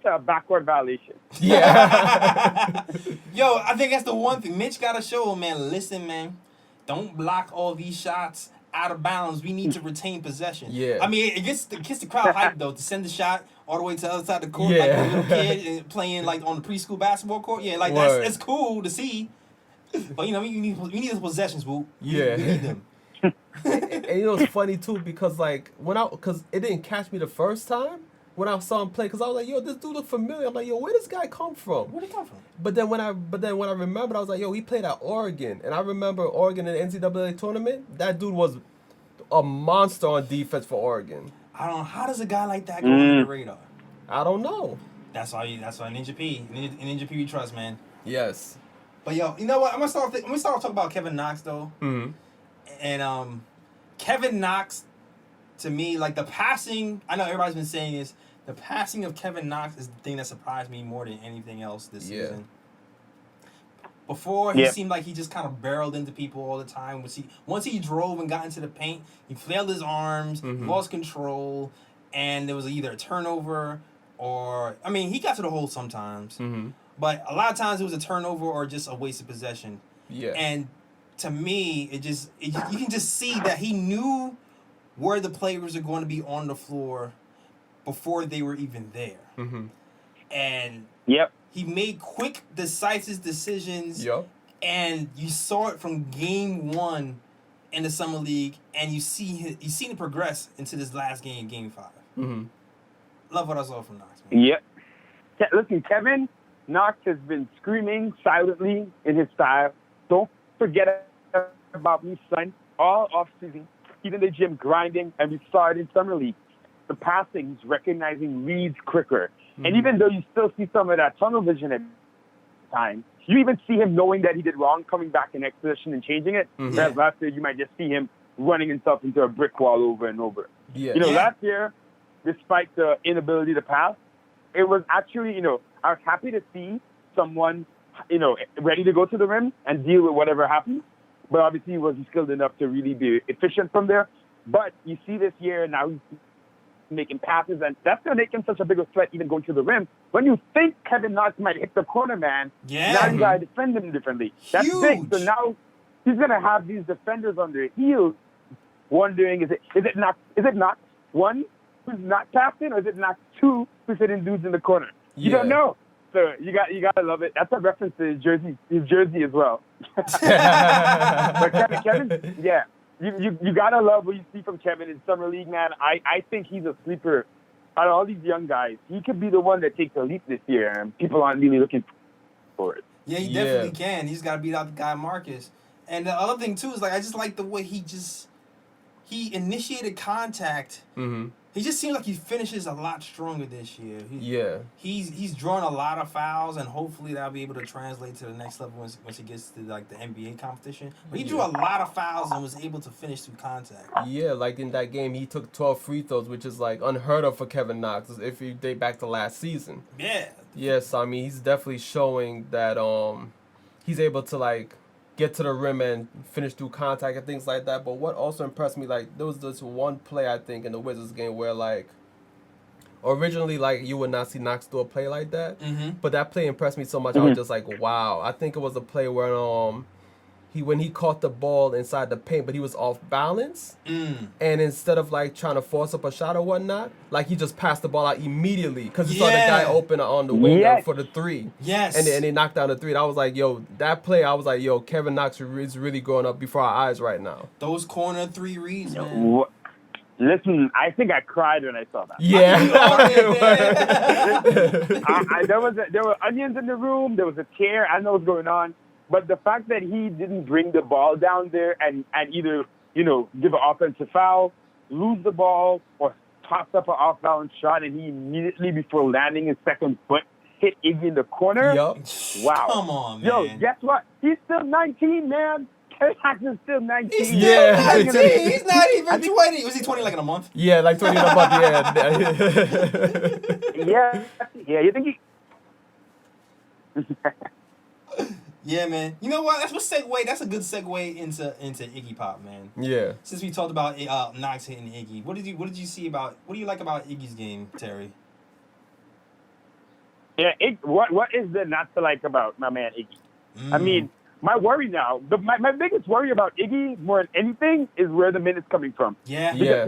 to a backward violation. Yeah. Yo, I think that's the one thing Mitch got to show him, man. Listen, man, don't block all these shots out of bounds. We need to retain possession. Yeah. I mean, it gets the crowd hyped though to send the shot all the way to the other side of the court like a little kid and playing like on the preschool basketball court. Yeah, like that's cool to see. But you know, we need those possessions, boo. Yeah. We need them. And you know it's funny too because like because it didn't catch me the first time when I saw him play because I was like, yo, this dude look familiar. I'm like, yo, where this guy come from? Where'd he come from? But then when I remembered, I was like, yo, he played at Oregon, and I remember Oregon in the NCAA tournament. That dude was a monster on defense for Oregon. I don't know. How does a guy like that go under the radar? I don't know. That's why Ninja P we trust, man. Yes. But yo, you know what? I'm gonna start talking about Kevin Knox though. Mm-hmm. And Kevin Knox, to me, like the passing. I know everybody's been saying this. The passing of Kevin Knox is the thing that surprised me more than anything else this season. Before, he seemed like he just kind of barreled into people all the time. Once he drove and got into the paint, he flailed his arms, lost control, and there was either a turnover or, I mean, he got to the hole sometimes. Mm-hmm. But a lot of times it was a turnover or just a waste of possession. Yeah. And to me, you can just see that he knew where the players are going to be on the floor before they were even there. Mm-hmm. And he made quick, decisive decisions. Yep. And you saw it from game 1 in the Summer League, and you seen it progress into this last game, game 5. Mm-hmm. Love what I saw from Knox, man. Yep. Listen, Kevin Knox has been screaming silently in his style. Don't forget about me, son. All offseason, he's in the gym grinding, and we saw it in Summer League. The passing, he's recognizing reads quicker. Mm-hmm. And even though you still see some of that tunnel vision at times, you even see him knowing that he did wrong, coming back in next position and changing it. Mm-hmm. Whereas last year, you might just see him running himself into a brick wall over and over. Yeah. Last year, despite the inability to pass, it was actually, I was happy to see someone, ready to go to the rim and deal with whatever happens. But obviously, he wasn't skilled enough to really be efficient from there. But you see this year, now he's making passes, and that's going to make him such a bigger threat even going to the rim. When you think Kevin Knox might hit the corner, man, now you got to defend him differently. That's big. So now he's going to have these defenders on their heels wondering, is it Knox 1 who's not passing, or is it Knox 2 who's hitting dudes in the corner? You don't know. So you got to love it. That's a reference to his jersey as well. But Kevin, yeah. You gotta love what you see from Kevin in Summer League, man. I think he's a sleeper out of all these young guys. He could be the one that takes a leap this year, and people aren't really looking for it. Yeah, he definitely can. He's got to beat out the guy Marcus. And the other thing too is I just like the way he initiated contact. Mm-hmm. He just seems like he finishes a lot stronger this year. He's drawn a lot of fouls, and hopefully that'll be able to translate to the next level once he gets to like the NBA competition. But he drew a lot of fouls and was able to finish through contact. Yeah, like in that game, he took 12 free throws, which is like unheard of for Kevin Knox if you date back to last season. Yeah. Yes, I mean he's definitely showing that he's able to like get to the rim and finish through contact and things like that. But what also impressed me, like, there was this one play, I think, in the Wizards game where, like, originally, like, you would not see Knox do a play like that. Mm-hmm. But that play impressed me so much, I was just like, wow. I think it was a play where when he caught the ball inside the paint, but he was off balance, and instead of like trying to force up a shot or whatnot, like he just passed the ball out immediately because he saw the guy open on the wing for the three. Yes. And they knocked down the three. And I was like, yo, that play, I was like, yo, Kevin Knox is really growing up before our eyes right now. Those corner 3 reads, man. Listen, I think I cried when I saw that. Yeah. There were onions in the room. There was a tear. I know what's going on. But the fact that he didn't bring the ball down there and either, give an offensive foul, lose the ball, or toss up an off-balance shot, and he immediately, before landing his second foot, hit Iggy in the corner. Yup. Wow. Come on, man. Yo, guess what? He's still 19, man. Kevin Knox is still 19. He's still 19. He's not even 20. Was he 20 like in a month? Yeah, like 20 in a month, yeah. Yeah, you think he... Yeah, man. You know what? That's a good segue into Iggy Pop, man. Yeah. Since we talked about Knox hitting Iggy, what did you see what do you like about Iggy's game, Terry? Yeah, what is there not to like about my man Iggy? I mean, my worry now, my biggest worry about Iggy more than anything is where the minutes coming from. Yeah. Because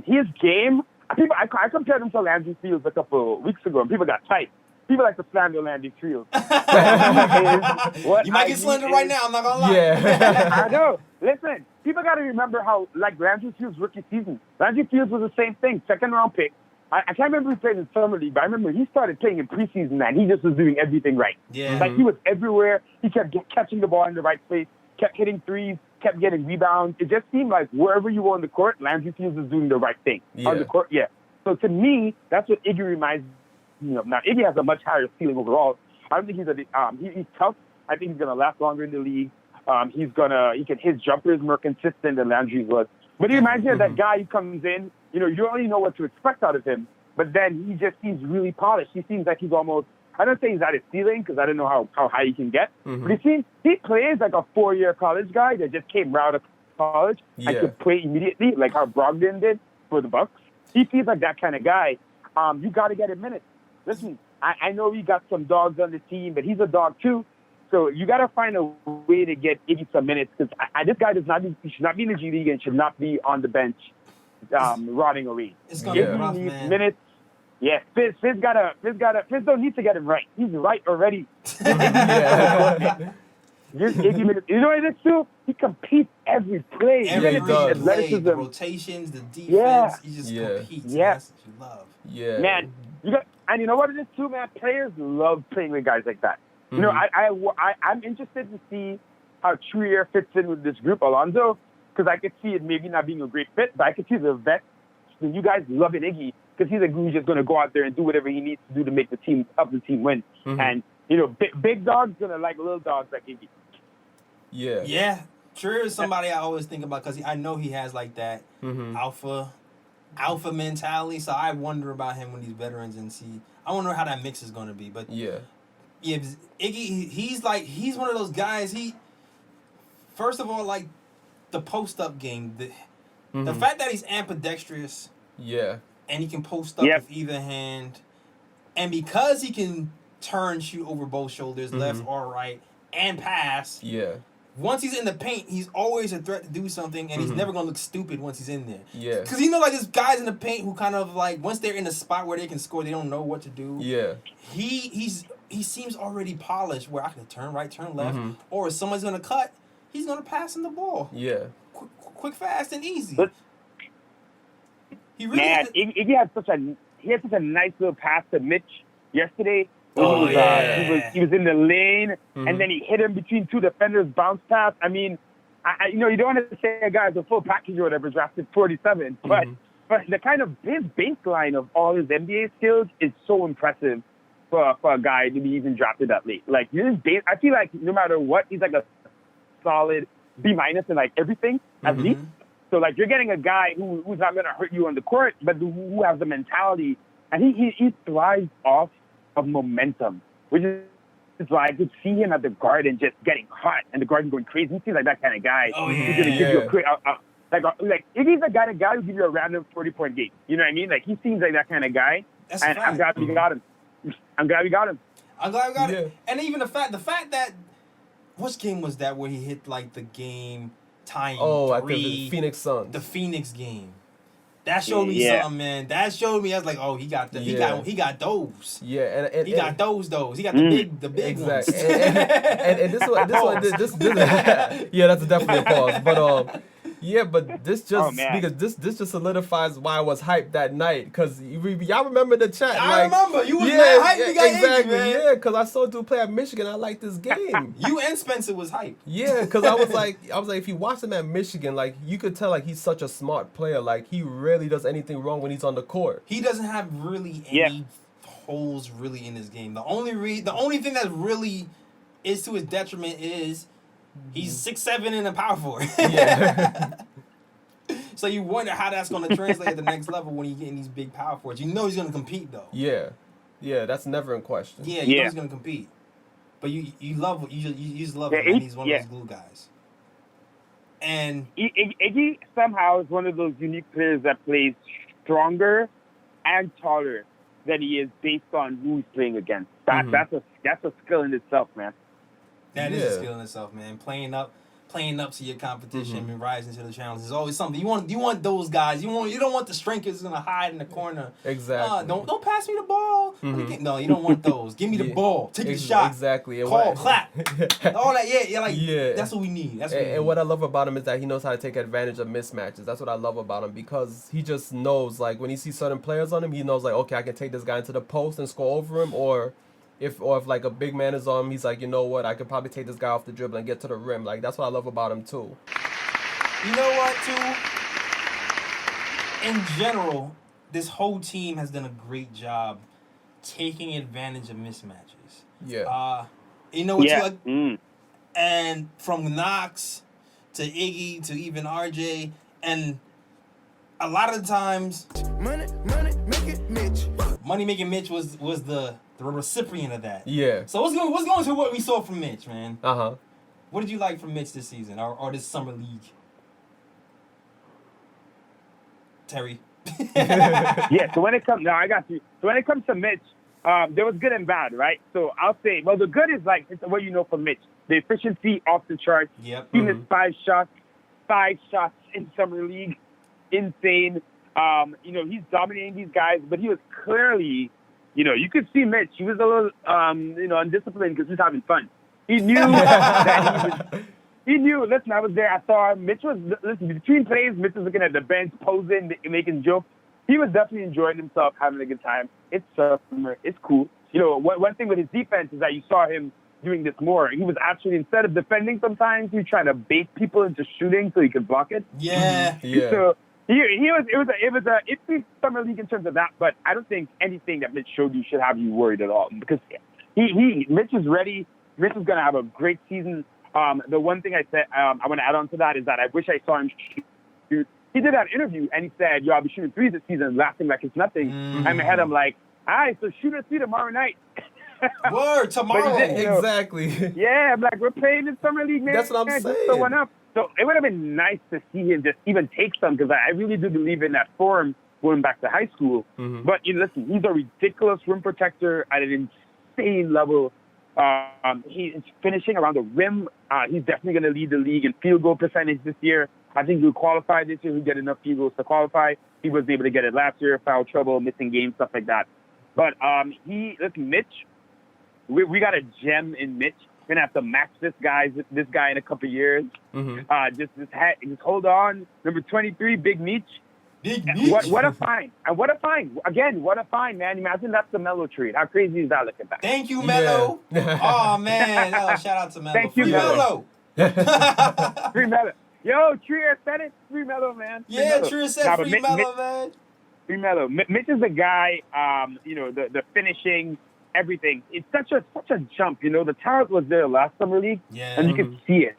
his game, I compared him to Landry Fields a couple of weeks ago, and people got tight. People like to slander Landry Fields. You might get slandered right now, I'm not going to lie. Yeah. I know. Listen, people got to remember how, like, Landry Fields' rookie season, Landry Fields was the same thing, second-round pick. I can't remember who played in Summer League, but I remember he started playing in preseason, and he just was doing everything right. Yeah. Like, he was everywhere. He kept catching the ball in the right place, kept hitting threes, kept getting rebounds. It just seemed like wherever you were on the court, Landry Fields was doing the right thing. Yeah. On the court, yeah. So to me, that's what Iggy reminds me of. Now, Iggy has a much higher ceiling overall. I don't think he's tough. I think he's going to last longer in the league. His jumper is more consistent than Landry's was. But he reminds me of that guy who comes in, you don't really know what to expect out of him, but then he just seems really polished. He seems like he's almost, I don't say he's at his ceiling because I don't know how high he can get, but he plays like a 4-year college guy that just came right out of college and could play immediately, like how Brogdon did for the Bucks. He feels like that kind of guy. You got to get him minutes. Listen, I know he got some dogs on the team, but he's a dog too. So you got to find a way to get Iggy some minutes because this guy should not be in the G League and should not be on the bench rotting away. It's going to be rough, needs man. minutes. Yeah, Fizz don't need to get him right. He's right already. Just Iggy minutes. You know what it is too? He competes every play. Every does. play, the rotations, the defense, he just competes. Yeah. That's what you love. Yeah. Man, and you know what it is too, man? Players love playing with guys like that. You know, I'm interested to see how Trier fits in with this group, Alonzo, because I could see it maybe not being a great fit, but I could see the vets. You guys loving Iggy because he's a guy who's just going to go out there and do whatever he needs to do to make the team win. And, big dogs going to like little dogs like Iggy. Yeah. Yeah. Trier is somebody I always think about because I know he has like that alpha mentality, so I wonder about him when he's veterans and see. I wonder how that mix is going to be, but yeah, Iggy, he's one of those guys. First of all, like the post-up game, the fact that he's ambidextrous, and he can post up with either hand, and because he can turn, shoot over both shoulders, left or right, and pass. Yeah. Once he's in the paint, he's always a threat to do something, and he's never gonna look stupid once he's in there. Yeah. Because like there's guys in the paint who kind of like once they're in a spot where they can score, they don't know what to do. Yeah. He seems already polished where I can turn right, turn left, or if someone's gonna cut, he's gonna pass him the ball. Yeah. Quick, fast, and easy. But Iggy had such a nice little pass to Mitch yesterday. He was in the lane, and then he hit him between two defenders, bounce pass. I mean, you don't want to say a guy's a full package or whatever, drafted 47, but the kind of his baseline of all his NBA skills is so impressive for a guy to be even drafted that late. Like I feel like no matter what, he's like a solid B- in like everything at least. So like you're getting a guy who's not going to hurt you on the court, but who has the mentality, and he thrives off of momentum, which is why I could see him at the Garden just getting hot and the Garden going crazy. He seems like that kind of guy. Oh, yeah. He's going to give you like Iggy's the kind of guy who give you a random 40-point game. You know what I mean? Like he seems like that kind of guy. That's and I'm glad we got him. I'm glad we got him. I'm glad we got it. And even the fact that which game was that where he hit like the game tying I think three? the Phoenix Suns. The Phoenix game. That showed me something, man. That showed me. I was like, oh, he got those. Yeah, and he got those. He got the big ones. and this yeah, that's definitely a pause. But yeah, but this just because this just solidifies why I was hyped that night. Because y'all remember the chat? I remember you was mad hyped. You got exactly. Iggy, man. Yeah, because I saw dude play at Michigan. I liked this game. You and Spencer was hyped. Yeah, because I was like, if you watch him at Michigan, like you could tell, like he's such a smart player. Like he rarely does anything wrong when he's on the court. He doesn't have really any holes really in his game. The only thing that really is to his detriment is he's 6'7" and a power forward. Yeah. So you wonder how that's going to translate at the next level when you get in these big power forwards. You know he's going to compete though. Yeah, that's never in question. Yeah, you know he's going to compete. But you just love him, and he's one of those glue guys. And Iggy somehow is one of those unique players that plays stronger and taller than he is based on who he's playing against. That's a skill in itself, man. That is a skill in itself, man. Playing up to your competition and rising to the challenge is always something. You want those guys. You don't want the strikers gonna hide in the corner. Exactly. Don't pass me the ball. No, you don't want those. Give me the ball. Take the shot. Exactly. Call, clap. All that. That's what we need. And what I love about him is that he knows how to take advantage of mismatches. That's what I love about him, because he just knows, like when he sees certain players on him, he knows like, okay, I can take this guy into the post and score over him, or if like a big man is on him, he's like, you know what, I could probably take this guy off the dribble and get to the rim. Like that's what I love about him too. You know what, too? In general, this whole team has done a great job taking advantage of mismatches. Yeah. You know what? And from Knox to Iggy to even RJ, and a lot of the times, Money Making Mitch was the recipient of that. Yeah. So what's going to what we saw from Mitch, man? What did you like from Mitch this season or this summer league? Terry. So when it comes, I got you. So when it comes to Mitch, there was good and bad, right? So I'll say, well, the good is like it's what you know from Mitch. The efficiency off the charts. Yep. He missed 5 shots in summer league. Insane. He's dominating these guys, but he was clearly, you could see Mitch. He was a little, undisciplined because he's having fun. He knew that he knew. Listen, I was there. I saw him. Mitch was, between plays, Mitch was looking at the bench, posing, making jokes. He was definitely enjoying himself, having a good time. It's summer. It's cool. One thing with his defense is that you saw him doing this more. He was actually, instead of defending sometimes, he was trying to bait people into shooting so he could block it. Yeah. So, it was a iffy summer league in terms of that, but I don't think anything that Mitch showed you should have you worried at all, because Mitch is ready. Mitch is going to have a great season. The one thing I said I want to add on to that is that I wish I saw him shoot. He did that interview and he said, "Yo, I'll be shooting threes this season," laughing like it's nothing. In my head, I'm like, "All right, so shoot a three tomorrow night." Word tomorrow. Exactly. Yeah, I'm like, we're playing in summer league, man. That's what I'm saying. Just throw one up. So it would have been nice to see him just even take some, because I really do believe in that form going back to high school. But listen, he's a ridiculous rim protector at an insane level. He's finishing around the rim. He's definitely going to lead the league in field goal percentage this year. I think he'll qualify this year. He'll get enough field goals to qualify. He was able to get it last year, foul trouble, missing games, stuff like that. But Mitch, we got a gem in Mitch. We're gonna have to match this guy in a couple years. Just hold on. Number 23, Big Meech. Big Meech. What a find! And what a find! Again, what a find, man! Imagine that's the Melo trade. How crazy is that looking back? Thank you, Melo. Oh man, shout out to Melo. Thank you, Melo. Free Melo. Yo, Trier said it. Free Melo, man. Trier said free Melo, man. Free Melo. Mitch is the guy. The finishing. Everything. It's such a jump, the talent was there last summer league, and you could see it,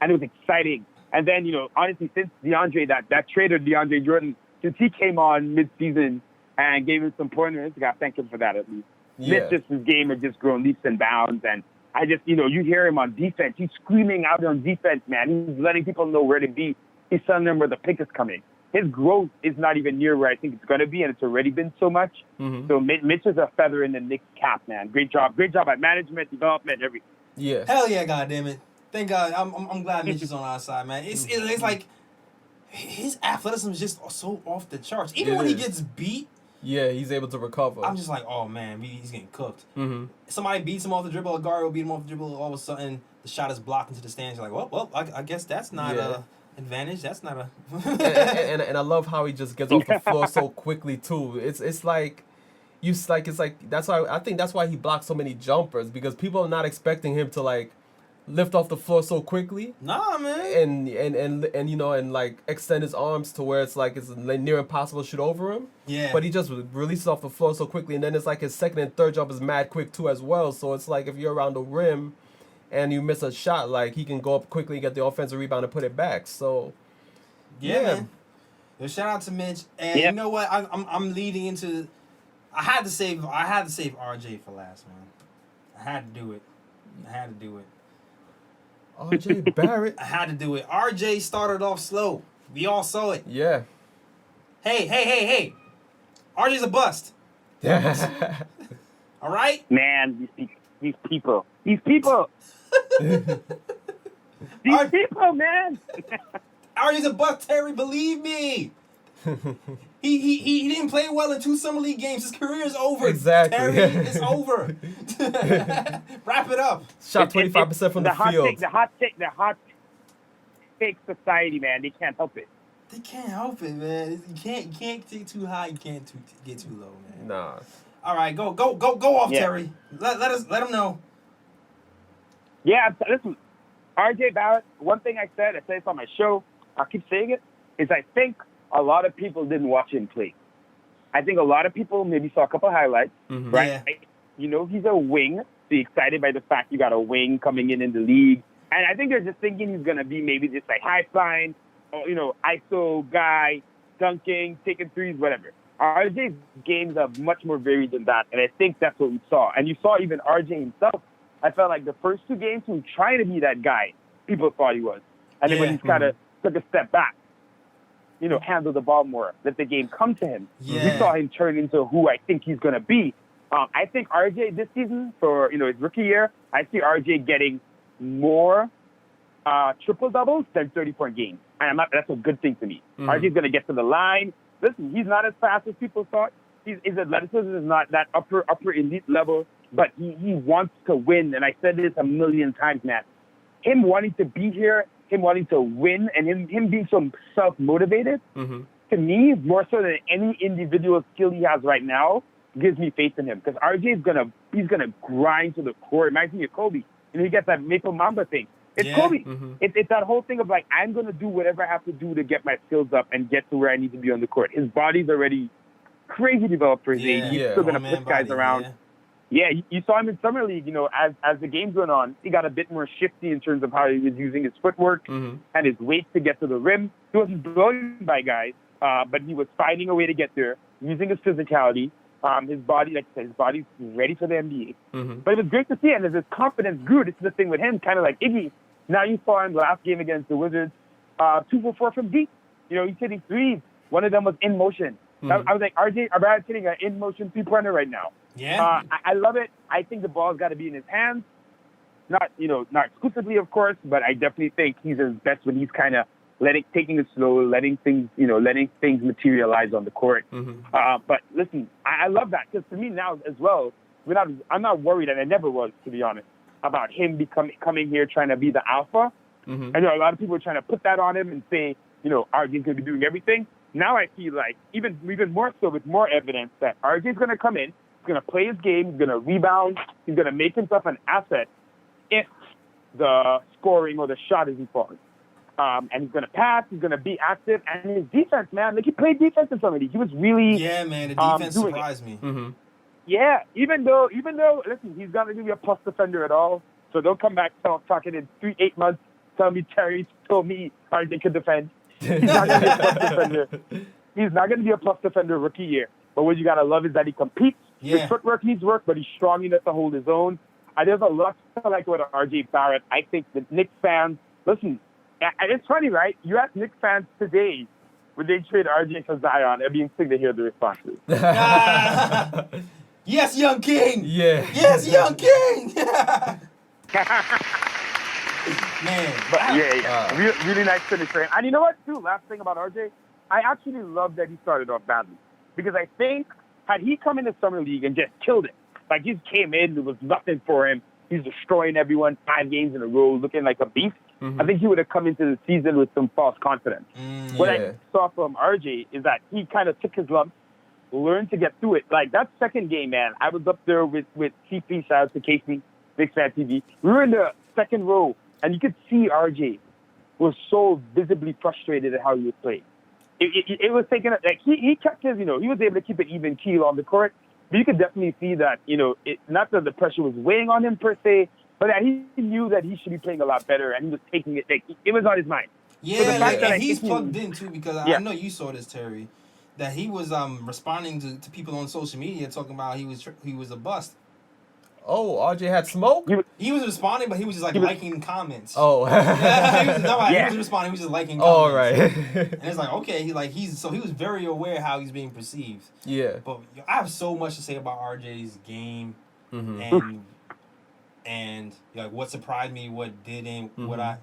and it was exciting. And then, honestly, since DeAndre, that trade of DeAndre Jordan, since he came on mid-season and gave him some pointers, I got to thank him for that at least. His game has just grown leaps and bounds, and I just, you hear him on defense. He's screaming out on defense, man. He's letting people know where to be. He's telling them where the pick is coming. His growth is not even near where I think it's going to be, and it's already been so much. So Mitch is a feather in the Knicks cap, man. Great job at management, development, everything. Yeah. Hell yeah, goddammit. Thank God. I'm glad Mitch is on our side, man. It's like his athleticism is just so off the charts. Even when he gets beat, yeah, he's able to recover. I'm just like, oh man, he's getting cooked. Mm-hmm. Somebody beats him off the dribble, a guard will beat him off the dribble. All of a sudden, the shot is blocked into the stands. You're like, well, I guess that's not a advantage. That's not a. and I love how he just gets off the floor so quickly too. It's like. It's like that's why I think that's why he blocks so many jumpers, because people are not expecting him to like lift off the floor so quickly. Nah, man. And you know, and like extend his arms to where it's like it's near impossible to shoot over him. Yeah. But he just releases off the floor so quickly, and then it's like his second and third jump is mad quick too as well. So it's like if you're around the rim and you miss a shot, like he can go up quickly, get the offensive rebound, and put it back. So yeah. Man. Well, shout out to Mitch. And you know what? I'm leading into. I had to save RJ for last, man. I had to do it. RJ Barrett. I had to do it. RJ started off slow. We all saw it. Yeah. Hey. RJ's a bust. Yeah. All right? Man, these people. These people, man. RJ's a bust, Terry. Believe me. He didn't play well in 2 summer league games. His career is over. Exactly. Terry, it's over. Wrap it up. Shot 25% from the field. The hot take society, man. They can't help it. They can't help it, man. You can't take too high. You can't get too low, man. Nah. All right, go off, Terry. Let him know. Yeah, listen, RJ Barrett. One thing I said this on my show. I'll keep saying it. Is I think a lot of people didn't watch him play. I think a lot of people maybe saw a couple highlights, right? Yeah. You know, he's a wing. So you're excited by the fact you got a wing coming in the league. And I think they're just thinking he's going to be maybe just like high flying, or, you know, ISO guy, dunking, taking threes, whatever. RJ's games are much more varied than that. And I think that's what we saw. And you saw even RJ himself. I felt like the first 2 games he was trying to be that guy people thought he was. And then when he kind of took a step back, you know, handle the ball more, let the game come to him. Yeah. We saw him turn into who I think he's going to be. I think RJ this season, for, you know, his rookie year, I see RJ getting more triple-doubles than 30-point games. And that's a good thing to me. RJ's going to get to the line. Listen, he's not as fast as people thought. His athleticism is not that upper elite level, but he wants to win. And I said this a million times, Matt. Him wanting to be here, him wanting to win, and him being so self-motivated, to me, more so than any individual skill he has right now, gives me faith in him. Because RJ is gonna grind to the core. It reminds me of Kobe. You know, he gets that Maple Mamba thing. It's Kobe. It's that whole thing of like, I'm gonna do whatever I have to do to get my skills up and get to where I need to be on the court. His body's already crazy developed for his age. He's still gonna put guys around. Yeah, you saw him in Summer League, you know, as the games went on, he got a bit more shifty in terms of how he was using his footwork and his weight to get to the rim. He wasn't blown by guys, but he was finding a way to get there, using his physicality. His body, like I said, his body's ready for the NBA. But it was great to see, and as his confidence grew, this is the thing with him, kind of like Iggy. Now you saw him last game against the Wizards, 2 for 4 from deep. You know, he's hitting threes. One of them was in motion. I was like, RJ Barrett's hitting an in-motion three-pointer right now. Yeah. I love it. I think the ball's got to be in his hands. Not exclusively, of course, but I definitely think he's his best when he's kind of taking it slow, letting things materialize on the court. But listen, I love that, because to me now as well, I'm not worried, and I never was, to be honest, about him coming here trying to be the alpha. I know a lot of people are trying to put that on him and say, you know, RJ's going to be doing everything. Now I feel like even more so with more evidence that RJ's going to come in, he's going to play his game, he's going to rebound, he's going to make himself an asset if the scoring or the shot isn't falling. And he's going to pass, he's going to be active, and his defense, man, like he played defense in some of these. He was really man, the defense surprised me. Yeah, even though, listen, he's not going to be a plus defender at all. So don't come back talking in 8 months, tell me Terry told me RJ could defend. He's not going to be a plus defender. He's not going to be a plus defender rookie year. But what you got to love is that he competes. His footwork needs work, but he's strong enough to hold his own. There's a lot to like with RJ Barrett. I think the Knicks fans, listen, and it's funny, right? You ask Knicks fans today, would they trade RJ for Zion? It'd be interesting to hear the responses. Yes, young king. Yeah. Yes, young king. Man. But really nice finish for him. And you know what, too? Last thing about RJ, I actually love that he started off badly. Because I think, had he come in the Summer League and just killed it, like he came in, there was nothing for him, he's destroying everyone 5 games in a row, looking like a beast, I think he would have come into the season with some false confidence. What I saw from RJ is that he kind of took his lumps, learned to get through it. Like that second game, man, I was up there with CP, shout out to Casey, Big Fan TV. We were in the second row, and you could see RJ was so visibly frustrated at how he was playing. It was taking like he kept his, he was able to keep an even keel on the court, but you could definitely see that, not that the pressure was weighing on him per se, but that he knew that he should be playing a lot better, and he was taking it. Like, it was on his mind. Yeah, so and he's plugged in too, because I know you saw this, Terry, that he was responding to people on social media talking about he was a bust. Oh, RJ had smoke? He was responding, but he was just liking comments. Oh. He was responding, he was just liking comments. Oh, right. And it's like, okay, he was very aware how he's being perceived. Yeah. But I have so much to say about RJ's game and like what surprised me, what didn't, what I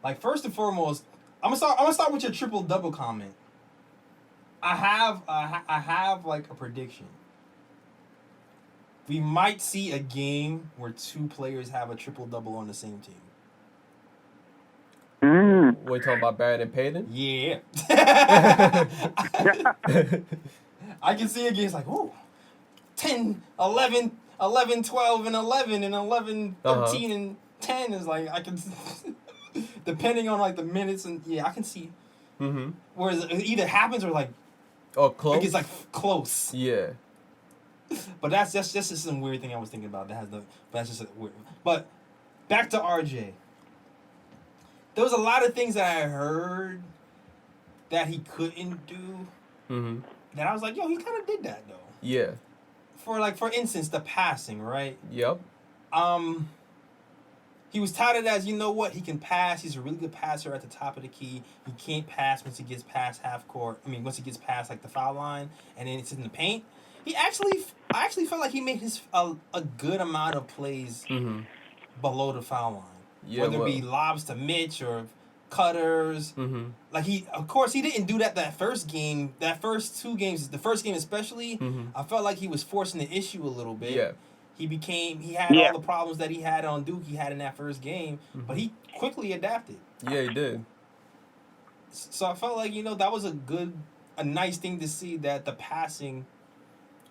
like. First and foremost, I'm gonna start with your triple double comment. I have like a prediction. We might see a game where 2 players have a triple-double on the same team. What, you talking about Barrett and Payton? Yeah. I can see a game, it's like, 10, 11, 11, 12, and 11, and 11, 13, and 10 is like, I can, depending on like the minutes, and I can see. Whereas it either happens or like, close? Like it's like close. Yeah. But that's just some weird thing I was thinking about. But that's just weird. But back to RJ. There was a lot of things that I heard that he couldn't do. That I was like, yo, he kind of did that though. Yeah. For instance, the passing, right? Yep. He was touted as, you know what, he can pass. He's a really good passer at the top of the key. He can't pass once he gets past half court. Once he gets past like the foul line and then it's in the paint. I actually felt like he made a good amount of plays below the foul line. Yeah, whether it be lobs to Mitch or cutters. Like of course he didn't do that first game. That first 2 games, the first game especially, I felt like he was forcing the issue a little bit. Yeah. He had all the problems that he had on Duke, he had in that first game, but he quickly adapted. Yeah, he did. So I felt like, that was a nice thing to see, that the passing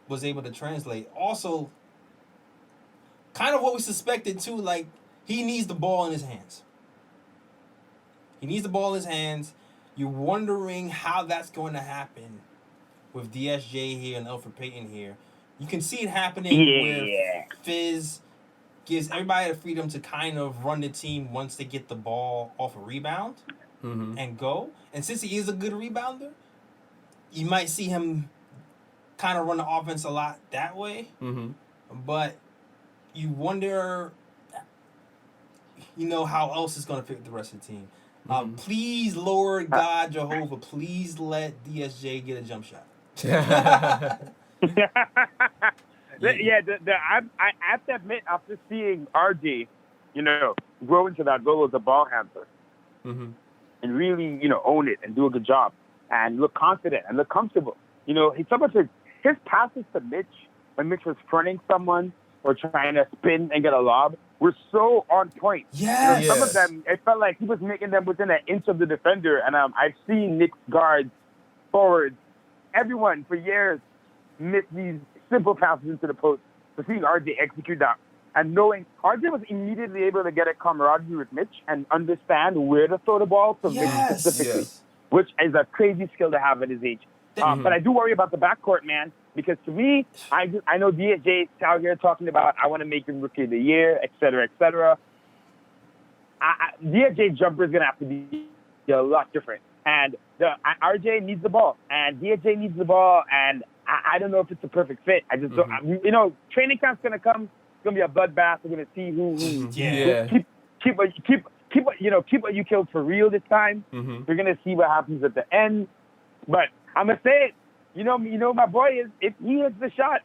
was able to translate. Also, kind of what we suspected too, like he needs the ball in his hands. You're wondering how that's going to happen with DSJ here and Elfrid Payton here. You can see it happening where Fizz gives everybody the freedom to kind of run the team once they get the ball off a rebound and go. And since he is a good rebounder, you might see him kind of run the offense a lot that way. But you wonder, how else it's going to fit the rest of the team. Please, Lord God Jehovah, please let DSJ get a jump shot. I have to admit, after seeing RJ, grow into that role as a ball handler and really, own it and do a good job and look confident and look comfortable. His passes to Mitch, when Mitch was fronting someone or trying to spin and get a lob, were so on point. Yes. Some of them, it felt like he was making them within an inch of the defender. And I've seen Knicks guards, forwards, everyone for years miss these simple passes into the post. So seeing RJ execute that and knowing RJ was immediately able to get a camaraderie with Mitch and understand where to throw the ball to Mitch specifically, which is a crazy skill to have at his age. But I do worry about the backcourt, man, because to me, I know DSJ is out here talking about, I want to make him Rookie of the Year, et cetera, et cetera. DSJ's jumper is going to have to be a lot different. And RJ needs the ball, and DSJ needs the ball, and I don't know if it's a perfect fit. I just don't. Training camp's going to come. It's going to be a bloodbath. We're going to see who keep what you killed for real this time. We're going to see what happens at the end. But I'm gonna say it. My boy is. If he hits the shot,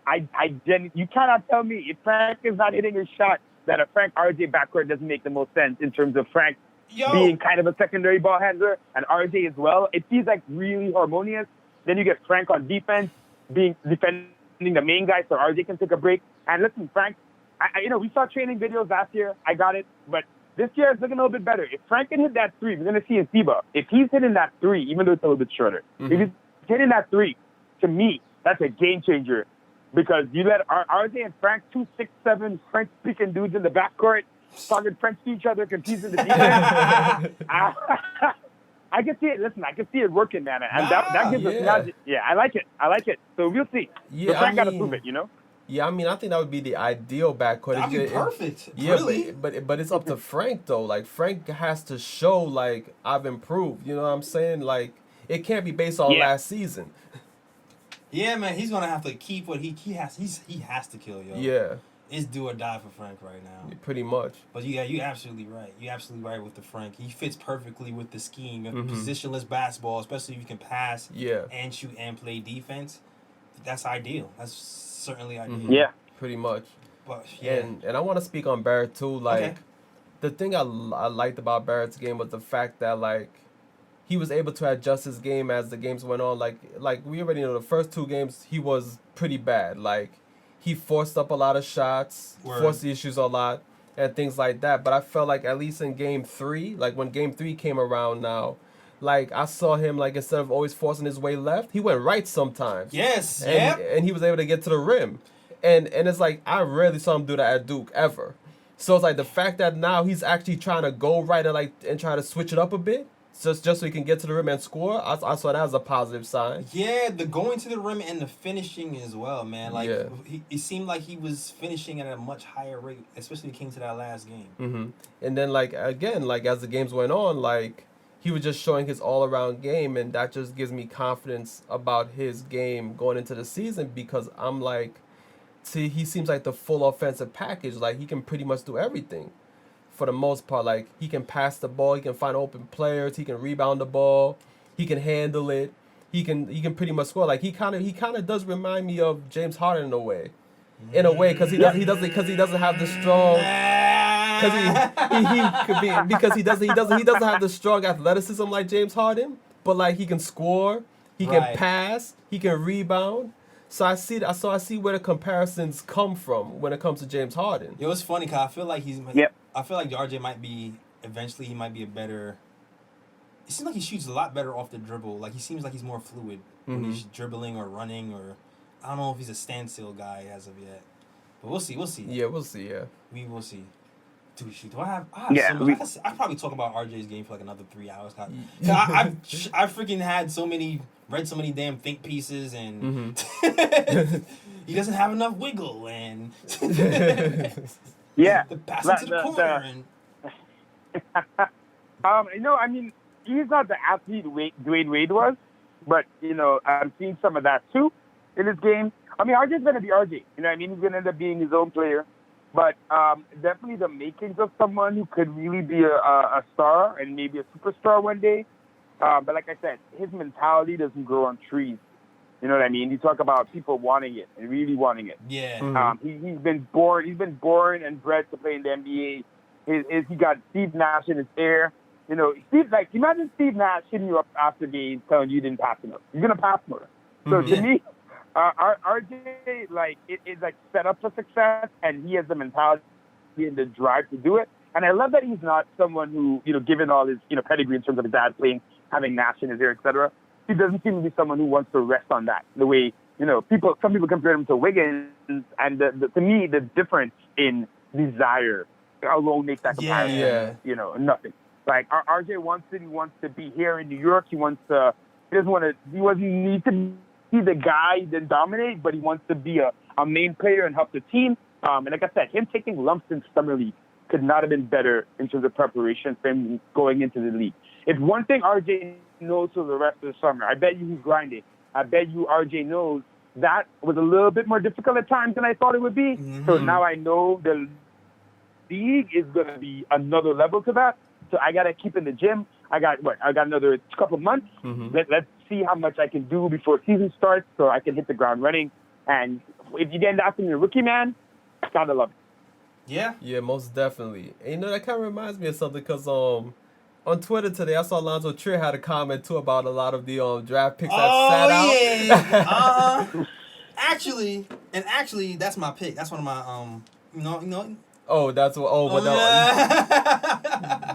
you cannot tell me if Frank is not hitting his shot that a Frank RJ backcourt doesn't make the most sense in terms of Frank being kind of a secondary ball handler, and RJ as well. It feels like really harmonious. Then you get Frank on defense, defending the main guy, so RJ can take a break. And listen, Frank, we saw training videos last year. I got it, but this year it's looking a little bit better. If Frank can hit that three, we're going to see in FIBA. If he's hitting that three, even though it's a little bit shorter, if he's hitting that three, to me, that's a game changer. Because you let RJ and Frank, 2 6'7" French-speaking dudes in the backcourt, talking French to each other, confusing the defense. I can see it. Listen, I can see it working, man. And that gives us magic. Yeah, I like it. So we'll see. Yeah, so Frank got to prove it, you know? Yeah, I mean, I think that would be the ideal backcourt. That'd be perfect. Yeah, really? but it's up to Frank, though. Like, Frank has to show, like, I've improved. You know what I'm saying? Like, it can't be based on last season. Yeah, man, he's gonna have to keep what he has. He has to kill, yo. Yeah, it's do or die for Frank right now. Pretty much. But you're absolutely right. You're absolutely right with the Frank. He fits perfectly with the scheme of positionless basketball, especially if you can pass, and shoot and play defense. That's ideal. That's certainly ideal. Yeah, pretty much. But and I want to speak on Barrett too. Like, the thing I liked about Barrett's game was the fact that like, he was able to adjust his game as the games went on. Like we already know, the first 2 games he was pretty bad. Like, he forced up a lot of shots, forced the issues a lot, and things like that. But I felt like at least in game 3, like when game 3 came around now, like I saw him, like, instead of always forcing his way left, he went right sometimes. Yes, and he was able to get to the rim. And it's like, I rarely saw him do that at Duke ever. So it's like the fact that now he's actually trying to go right and try to switch it up a bit, just so he can get to the rim and score. I saw that as a positive sign. Yeah, the going to the rim and the finishing as well, man. Like, it seemed like he was finishing at a much higher rate, especially when it came to that last game. And then, like, again, like, as the games went on, like, he was just showing his all-around game, and that just gives me confidence about his game going into the season, because I'm like, see, he seems like the full offensive package. Like, he can pretty much do everything. For the most part, like, he can pass the ball, he can find open players, he can rebound the ball, he can handle it, he can pretty much score. Like, he kind of does remind me of James Harden in a way, because he doesn't have the strong, because he doesn't have the strong athleticism like James Harden, but like he can score, he can pass, he can rebound. So I see where the comparisons come from when it comes to James Harden. Yo, it's funny because I feel like I feel like RJ might be eventually. He might be a better. It seems like he shoots a lot better off the dribble. Like, he seems like he's more fluid when he's dribbling or running, or I don't know if he's a standstill guy as of yet. But we'll see. Yeah, we'll see. Yeah, we will see. Dude, shoot, do I have I probably talk about RJ's game for like another 3 hours. I've freaking read so many damn think pieces, and he doesn't have enough wiggle, and the passing to the corner. I mean, he's not the athlete Dwayne Wade was, but I'm seeing some of that too in his game. I mean, RJ's gonna be RJ. You know what I mean? He's gonna end up being his own player. But definitely the makings of someone who could really be a star and maybe a superstar one day. But like I said, his mentality doesn't grow on trees. You know what I mean? You talk about people wanting it and really wanting it. Yeah. He's been born and bred to play in the NBA. He got Steve Nash in his ear. Imagine Steve Nash hitting you up after games telling you didn't pass enough. You're gonna pass more. So to me, RJ, like, it is like set up for success, and he has the mentality and the drive to do it. And I love that he's not someone who, given all his, pedigree in terms of his dad playing, having Nash in his ear, etc. He doesn't seem to be someone who wants to rest on that. The way, some people compare him to Wiggins, and to me, the difference in desire alone makes that comparison. Nothing. Like, RJ wants it. He wants to be here in New York. He doesn't need to be the guy that dominate, but he wants to be a main player and help the team. And like I said, him taking lumps in summer league could not have been better in terms of preparation for him going into the league. If one thing RJ knows for the rest of the summer, I bet you he's grinding. I bet you RJ knows that was a little bit more difficult at times than I thought it would be. So now I know the league is going to be another level to that. So I got to keep in the gym. I got another couple months. Let's see how much I can do before season starts so I can hit the ground running. And if you end up in your rookie, man, gotta love it. Yeah. Yeah, most definitely. And that kind of reminds me of something, because On Twitter today, I saw Alonzo Trier had a comment too about a lot of the draft picks that sat out. Yeah. Actually, that's my pick. That's one of my you know. Oh, that's what. Oh,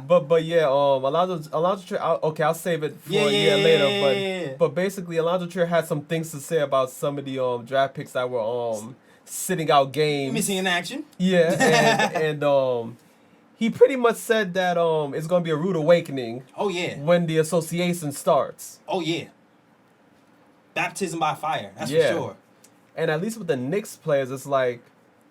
but but yeah, Alonzo Trier. I'll save it for a year later. But basically, Alonzo Trier had some things to say about some of the draft picks that were sitting out games, missing in action. Yeah, and he pretty much said that it's gonna be a rude awakening. Oh yeah. When the association starts. Oh yeah. Baptism by fire. That's for sure. And at least with the Knicks players, it's like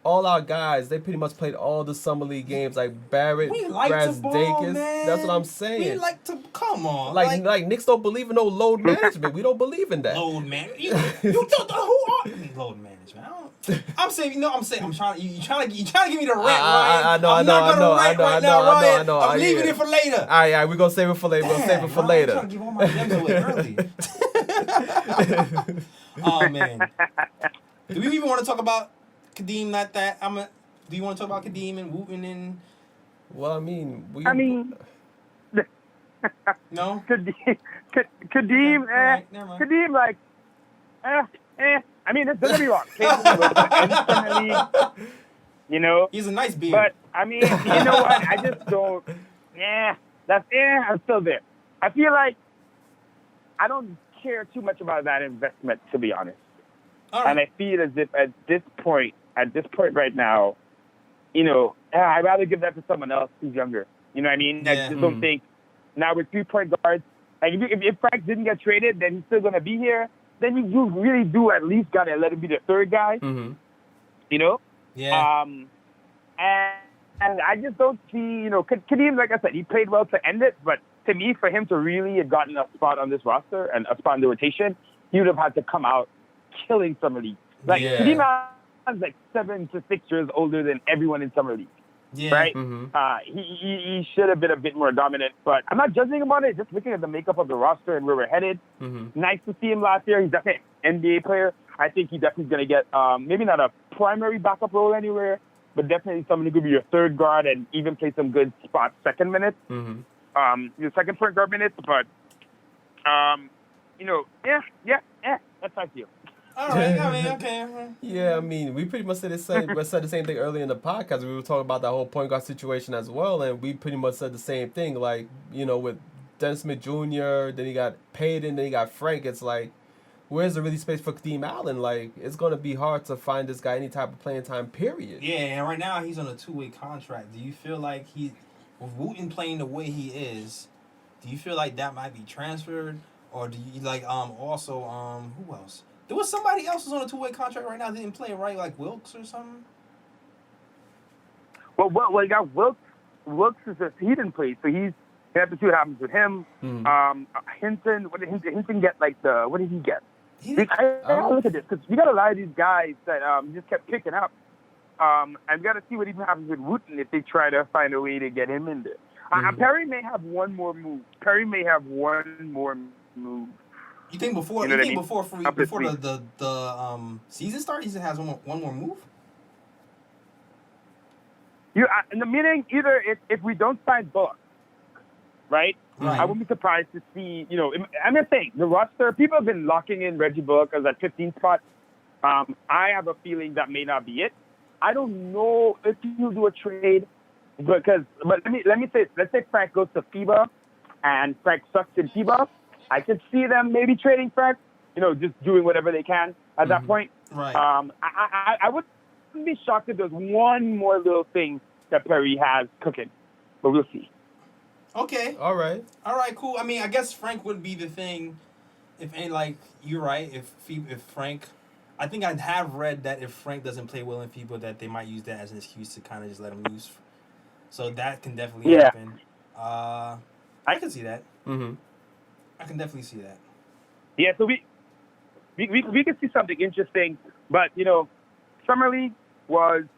all our guys, they pretty much played all the summer league games, like Barrett, Brazdakis. That's what I'm saying. We like to come on. Like Knicks don't believe in no load management. We don't believe in that. Load management. You don't know who are load management? I'm saying, I'm trying to give me the rant, Ryan. I know. I'm leaving it for later. All right, we're gonna save it for later. We're gonna save it for later. I'm trying to give all my gems away early. Oh man. Do we even want to talk about Kadeem? Not that do you want to talk about Kadeem and Wooten and? Well, I mean, Kadeem, no. Kadeem, like, I mean, don't get me wrong. You know, he's a nice beard. But I mean, you know what? I just don't. I'm still there. I feel like I don't care too much about that investment, to be honest. Right. And I feel as if at this point right now, you know, I'd rather give that to someone else who's younger. You know what I mean? I just don't think now with 3-point guards, like if Frank didn't get traded, then he's still gonna be here. Then you really do at least gotta let him be the third guy. Mm-hmm. You know? Yeah. And I just don't see, you know, Kadeem, like I said, he played well to end it, but to me, for him to really have gotten a spot on this roster and a spot in the rotation, he would have had to come out killing Summer League. Like, Kadeem is like 7 to 6 years older than everyone in Summer League. Yeah. Right? Mm-hmm. He should have been a bit more dominant, but I'm not judging him on it. Just looking at the makeup of the roster and where we're headed. Mm-hmm. Nice to see him last year. He's definitely an NBA player. I think he definitely is going to get maybe not a primary backup role anywhere, but definitely someone who could be your third guard and even play some good spot second minutes. Mm-hmm. Your second point guard minutes, but you know, that's how I feel. All right, I mean, okay. Yeah, I mean, we pretty much said the same thing earlier in the podcast. We were talking about that whole point guard situation as well, and we pretty much said the same thing. Like, you know, with Dennis Smith Jr., then he got Payton, then he got Frank. It's like, where's the really space for Kadeem Allen? Like, it's going to be hard to find this guy any type of playing time, period. Yeah, and right now he's on a 2-way contract. Do you feel like with Wooten playing the way he is, do you feel like that might be transferred? Or do you, like, also, who else? There was somebody else who's on a 2-way contract right now that didn't play, right? Like Wilkes or something? Well, you got Wilkes. Wilkes he didn't play, so you have to see what happens with him. Mm-hmm. Hinton, what did Hinton get? What did he get? I look at this, because we got a lot of these guys that just kept picking up. And we got to see what even happens with Wooten if they try to find a way to get him in there. Mm-hmm. Perry may have one more move. You think before the season starts, he has one more move? In the meaning, either if we don't sign Book, right? I wouldn't be surprised to see, you know, I'm just saying, the roster, people have been locking in Reggie Book as that 15 spot. I have a feeling that may not be it. I don't know if he'll do a trade, but let me say, let's say Frank goes to FIBA and Frank sucks in FIBA. I could see them maybe trading Frank, you know, just doing whatever they can at that point. Right. I wouldn't be shocked if there's one more little thing that Perry has cooking, but we'll see. Okay. All right, cool. I mean, I guess Frank would be the thing. If any, like, you're right. If Frank, I think I have read that if Frank doesn't play well in FIBA, that they might use that as an excuse to kind of just let him loose. So that can definitely happen. I can see that. Mm-hmm. I can definitely see that. Yeah, so we can see something interesting, but you know, Summer League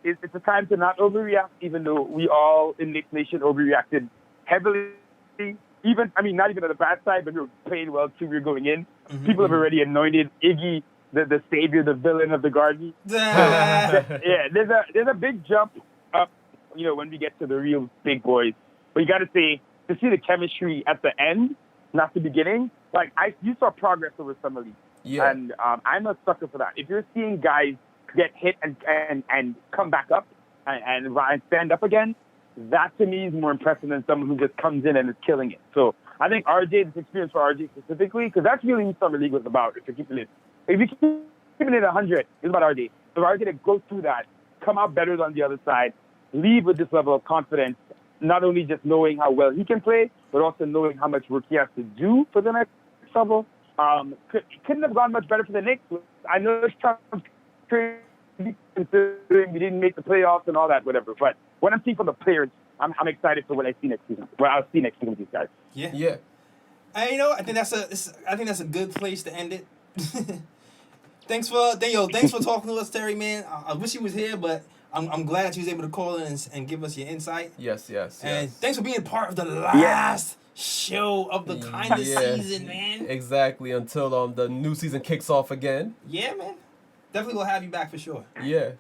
it's a time to not overreact, even though we all in Knicks Nation overreacted heavily. Not even on the bad side, but we were playing well too. We were going in. Mm-hmm. People have already anointed Iggy the savior, the villain of the garden. There's a big jump up, you know, when we get to the real big boys. But you got to say, to see the chemistry at the end, not the beginning. Like you saw progress over summer league, and I'm a sucker for that. If you're seeing guys get hit and come back up and stand up again, that to me is more impressive than someone who just comes in and is killing it. So I think RJ, this experience for RJ specifically, because that's really what summer league was about. If you're keeping it 100, it's about RJ. So RJ to go through that, come out better on the other side, leave with this level of confidence, not only just knowing how well he can play, but also knowing how much work he has to do for the next level. Couldn't have gone much better for the Knicks. I know it's tough considering we didn't make the playoffs and all that, whatever. But when I'm seeing from the players, I'm excited for what I see next season. What I'll see next season with these guys. Yeah. And I think that's a good place to end it. Thanks for talking to us, Terry, man. I wish he was here, but I'm glad that you was able to call in and give us your insight. Yes. And thanks for being part of the last show of the kind of season, man. Exactly, until the new season kicks off again. Yeah, man. Definitely will have you back for sure. Yeah.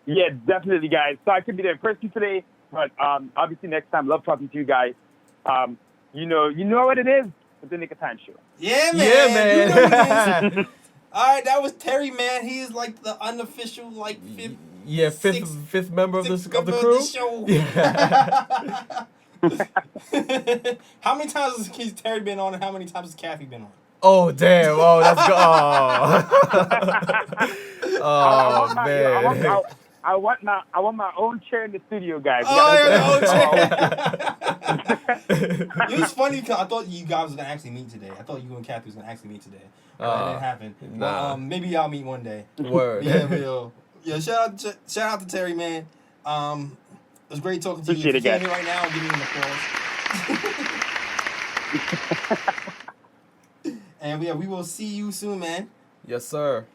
Yeah, definitely, guys. So I could be there in person today, but obviously next time, love talking to you guys. You know what it is. It's the Nick of Time show. Yeah, man. Yeah, man. You know what it is. All right, that was Terry, man. He's like the unofficial, fifth member of the crew. Of the show. Yeah. How many times has Terry been on, and how many times has Kathy been on? Oh damn! Oh, that's good. Oh man. I want my own chair in the studio, guys. It was funny because I thought you guys was gonna actually meet today. I thought you and Kathy was gonna actually meet today. That didn't happen. Nah. But, maybe y'all meet one day. Word. Yeah. Shout out to Terry, man. It was great talking to you. Appreciate it, guys. Right now, I'm giving you an applause. And we will see you soon, man. Yes, sir.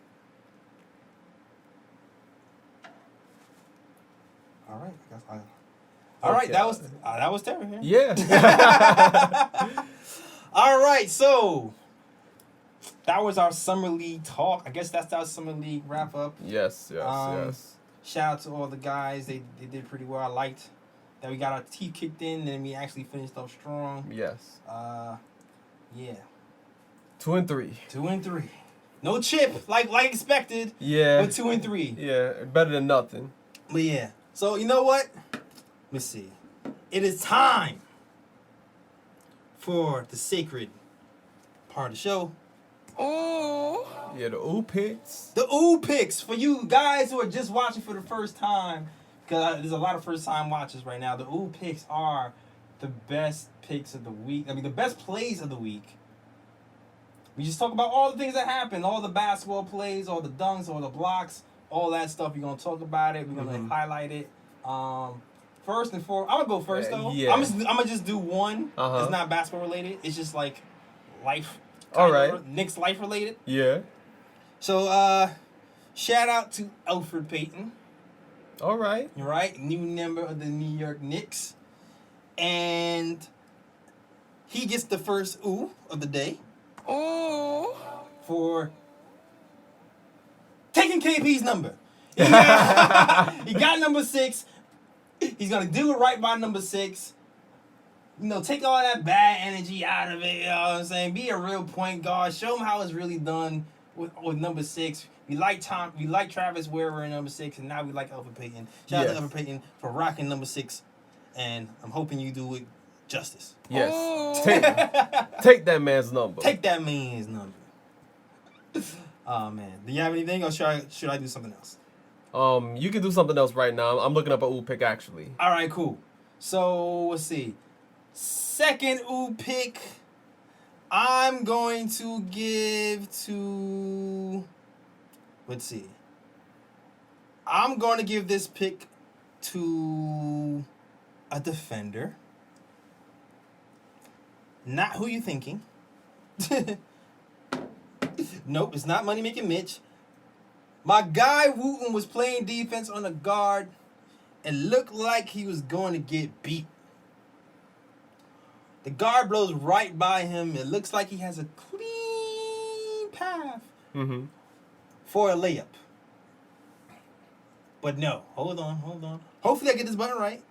All right. All right. That was Terry. Man. Yeah. All right. So that was our summer league talk. I guess that's our summer league wrap up. Yes. Shout out to all the guys. They did pretty well. I liked that we got our teeth kicked in and we actually finished up strong. Yes. Yeah. 2-3. 2-3. No chip, like expected. Yeah. But 2-3. Yeah, better than nothing. But yeah. So you know what? Let's see. It is time for the sacred part of the show. Oh. Yeah, the ooh picks. The ooh picks for you guys who are just watching for the first time, because there's a lot of first time watchers right now. The ooh picks are the best picks of the week. I mean, the best plays of the week. We just talk about all the things that happen, all the basketball plays, all the dunks, all the blocks, all that stuff. We're gonna talk about it. We're gonna highlight it. First and foremost, I'm gonna go first though. Yeah. I'm gonna just do one. Uh-huh. It's not basketball related. It's just like life. All right. Knicks life related. Yeah. So shout out to Elfrid Payton. All right. Right, new member of the New York Knicks, and he gets the first ooh of the day. Ooh. For taking KP's number. He got number 6. He's gonna do it right by number 6. You know, take all that bad energy out of it. You know what I'm saying? Be a real point guard. Show him how it's really done with number 6. We like Travis Weaver in number 6, and now we like Elfrid Payton. Shout out to Elfrid Payton for rocking number 6, and I'm hoping you do it justice. Yes. Take that man's number. Take that man's number. Oh man, do you have anything, or should I do something else? You can do something else right now. I'm looking up an ooh pick actually. All right, cool. So let's see. Second ooh pick, I'm going to give to. Let's see. I'm going to give this pick to a defender. Not who you thinking. Nope, it's not Money Making Mitch. My guy Wooten was playing defense on a guard and looked like he was going to get beat. The guard blows right by him. It looks like he has a clean path for a layup. But no, hold on. Hopefully I get this button right.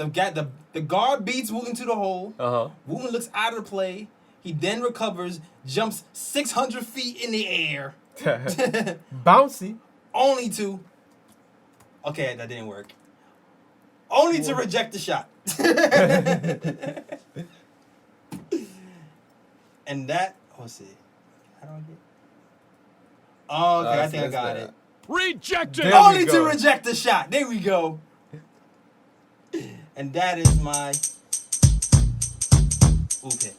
The guard beats Wooten to the hole. Uh-huh. Wooten looks out of the play. He then recovers, jumps 600 feet in the air. Bouncy. Only to... Okay, that didn't work. Only to reject the shot. And that... Let's see. How do I get... Oh, okay, I think I got it. Rejected. Only to reject the shot. There we go. And that is my ooh pick.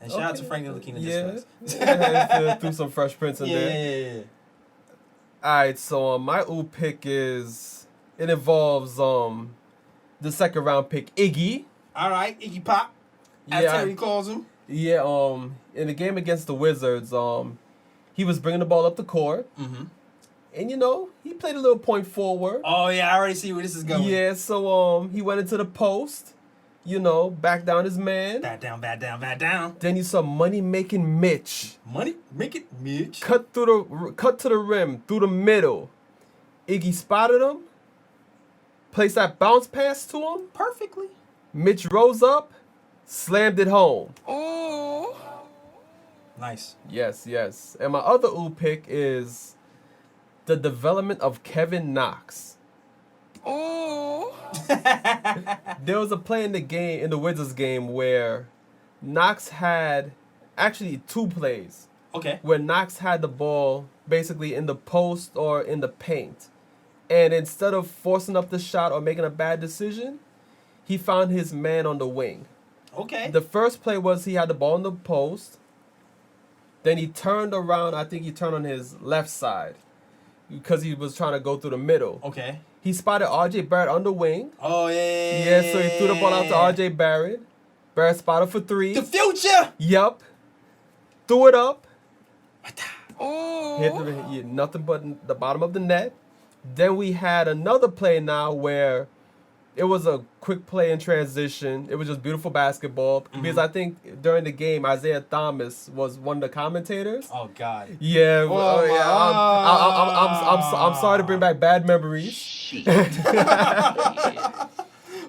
And shout out to Frank Ntilikina. Yeah. Threw some Fresh Prince in there. Yeah. All right, so my ooh pick is it involves the second round pick Iggy. All right, Iggy Pop, as Terry calls him. Yeah. In the game against the Wizards, he was bringing the ball up the court. Mm-hmm. And, he played a little point forward. Oh, yeah, I already see where this is going. Yeah, so he went into the post, back down his man. Bat down. Then you saw money-making Mitch. Money-making Mitch. Cut to the rim, through the middle. Iggy spotted him, placed that bounce pass to him. Perfectly. Mitch rose up, slammed it home. Oh. Nice. Yes. And my other ooh pick is the development of Kevin Knox. Oh. There was a play in the Wizards game where Knox had actually two plays. Okay. Where Knox had the ball basically in the post or in the paint. And instead of forcing up the shot or making a bad decision, he found his man on the wing. Okay. The first play was he had the ball in the post. Then he turned around. I think he turned on his left side because he was trying to go through the middle. Okay. He spotted R.J. Barrett on the wing. Oh, yeah. Yeah, so he threw the ball out to R.J. Barrett. Barrett spotted for three. The future! Yep. Threw it up. Oh. Hit nothing but the bottom of the net. Then we had another play now where it was a quick play in transition. It was just beautiful basketball. Mm-hmm. Because I think during the game, Isaiah Thomas was one of the commentators. Oh, God. Yeah. I'm sorry to bring back bad memories.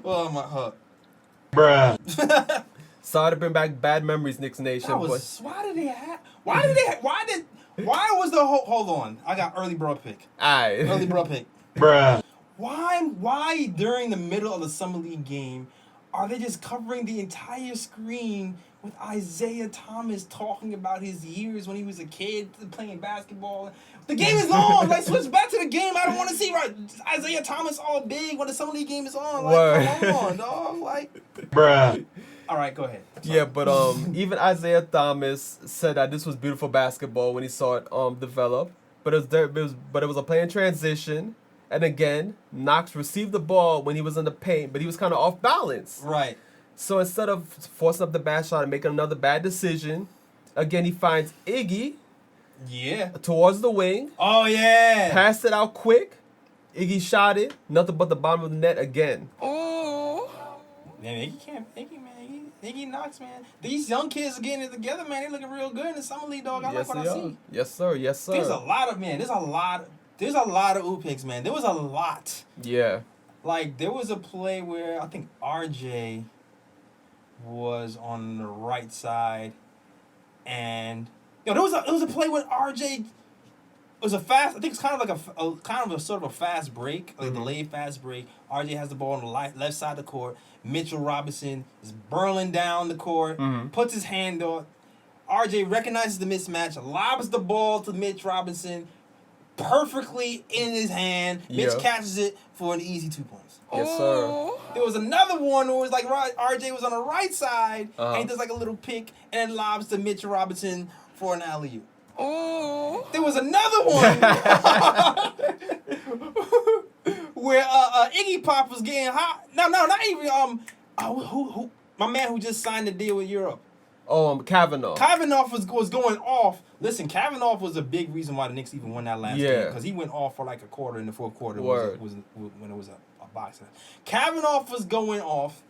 Oh, my heart. Bruh. Sorry to bring back bad memories, Knicks Nation. Why was the hold on. I got early bro pick. Alright. Early bro pick. Bruh. Why during the middle of the Summer League game are they just covering the entire screen with Isaiah Thomas talking about his years when he was a kid playing basketball? The game is long. Like, switch back to the game. I don't want to see Isaiah Thomas all big when the Summer League game is on. Like, come on, dog. Like, bruh. All right, go ahead. Yeah, but even Isaiah Thomas said that this was beautiful basketball when he saw it develop. But it was a play in transition. And again, Knox received the ball when he was in the paint, but he was kind of off balance. Right. So instead of forcing up the bad shot and making another bad decision, again, he finds Iggy. Yeah. Towards the wing. Oh, yeah. Passed it out quick. Iggy shot it. Nothing but the bottom of the net again. Oh. Man, Iggy Knox, man. These young kids are getting it together, man. They looking real good in the Summer League, dog. I like what I see. Yes, sir. There's a lot of ooh picks, man. There was a lot. Yeah. Like, there was a play where I think RJ was on the right side, and there was a play when RJ was a fast. I think it's kind of like a sort of a fast break, like a delayed fast break. RJ has the ball on the left side of the court. Mitchell Robinson is burling down the court, puts his hand on. RJ recognizes the mismatch, lobs the ball to Mitch Robinson, perfectly in his hand. Mitch catches it for an easy 2 points. Yes, sir. There was another one where it was like RJ was on the right side, and he does like a little pick, and then lobs to Mitch Robinson for an alley-oop. Oh. There was another one where Iggy Pop was getting hot. No, not even who my man who just signed the deal with Europe. Kavanaugh. Kavanaugh was going off. Listen, Kavanaugh was a big reason why the Knicks even won that last game, because he went off for like a quarter in the fourth quarter. Was when it was a boxing. Kavanaugh was going off.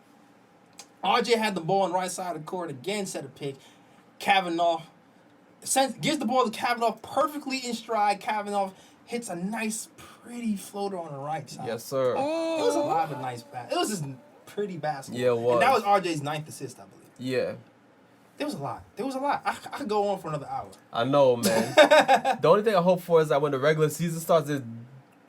RJ had the ball on the right side of the court again, set a pick. Kavanaugh gives the ball to Kavanaugh perfectly in stride. Kavanaugh hits a nice, pretty floater on the right side. Yes, sir. It was a lot of nice pass. It was just pretty basketball. Yeah, it was. And that was RJ's 9th assist, I believe. Yeah. There was a lot. I could go on for another hour. I know, man. The only thing I hope for is that when the regular season starts,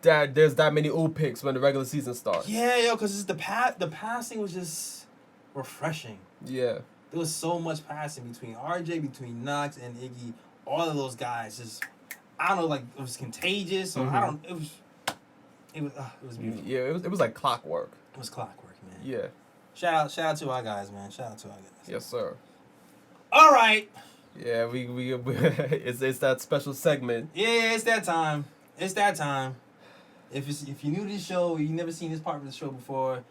there's that many ooh picks when the regular season starts. Yeah, yo, because it's the passing was just refreshing. Yeah. There was so much passing between RJ, between Knox and Iggy. All of those guys just, I don't know, like it was contagious. Or I don't. It was beautiful. Yeah, it was like clockwork. It was clockwork, man. Yeah. Shout out to our guys, man. Shout out to our guys. Yes, sir. All right. Yeah, we it's that special segment. Yeah, it's that time. It's that time. If you're new to the show, or you've never seen this part of the show before,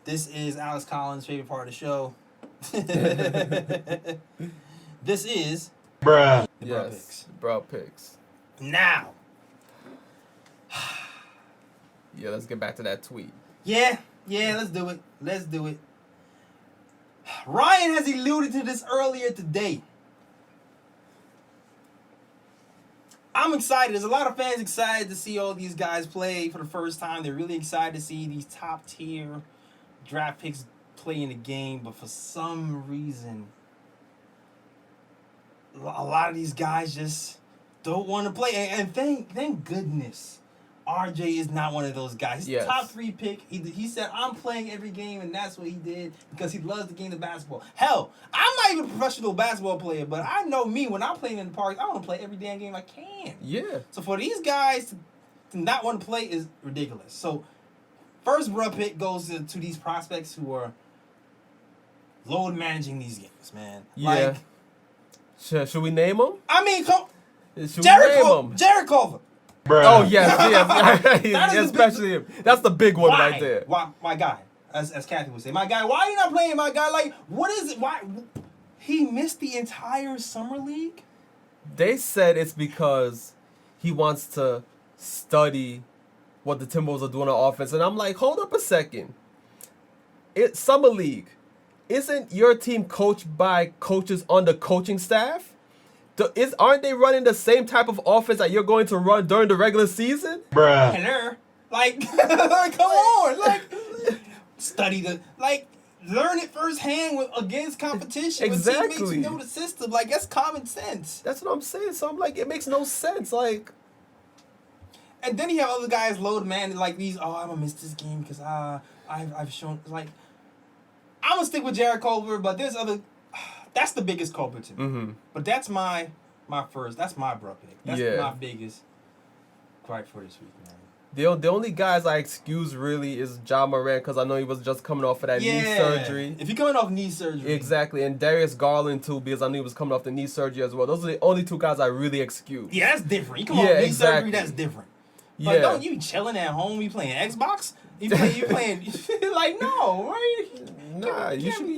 this is Alex Collins' favorite part of the show. This is Bruh. the Bro Picks. Bro Picks. Now. Yeah, let's get back to that tweet. Yeah, let's do it. Let's do it. Ryan has alluded to this earlier today. I'm excited. There's a lot of fans excited to see all these guys play for the first time. They're really excited to see these top tier draft picks play in the game. But for some reason, a lot of these guys just don't want to play. And thank goodness RJ is not one of those guys. He's the top 3 pick. He said, I'm playing every game, and that's what he did because he loves the game of basketball. Hell, I'm not even a professional basketball player, but I know me, when I'm playing in the park, I want to play every damn game I can. Yeah. So for these guys to not want to play is ridiculous. So first bro pick goes to these prospects who are load managing these games, man. Yeah. Like, should we name them? I mean, Jared Culver. Bruh. Oh yes, especially him. That's the big one right there. Why, my guy, as Kathy would say, my guy. Why are you not playing, my guy? Like, what is it? Why he missed the entire summer league? They said it's because he wants to study what the Timberwolves are doing on offense, and I'm like, hold up a second. It's summer league. Isn't your team coached by coaches on the coaching staff? Aren't they running the same type of offense that you're going to run during the regular season? Bruh. Hello. Like, come on. Like, study learn it firsthand against competition. Exactly. With teammates who know the system. Like, that's common sense. That's what I'm saying. So I'm like, it makes no sense. Like, and then you have other guys load man like these. Oh, I'm gonna miss this game because I've shown like I'm gonna stick with Jared Culver, but there's other. That's the biggest culprit to me. Mm-hmm. But that's my first. That's my bro pick. That's my biggest gripe for this week, man. The only guys I excuse really is Ja Morant because I know he was just coming off of that knee surgery. If you're coming off knee surgery. Exactly. And Darius Garland too because I knew he was coming off the knee surgery as well. Those are the only 2 guys I really excuse. Yeah, that's different. You come off knee surgery, that's different. Yeah. Like, don't you chilling at home, you playing Xbox? You playing like, no, right? Nah, you should be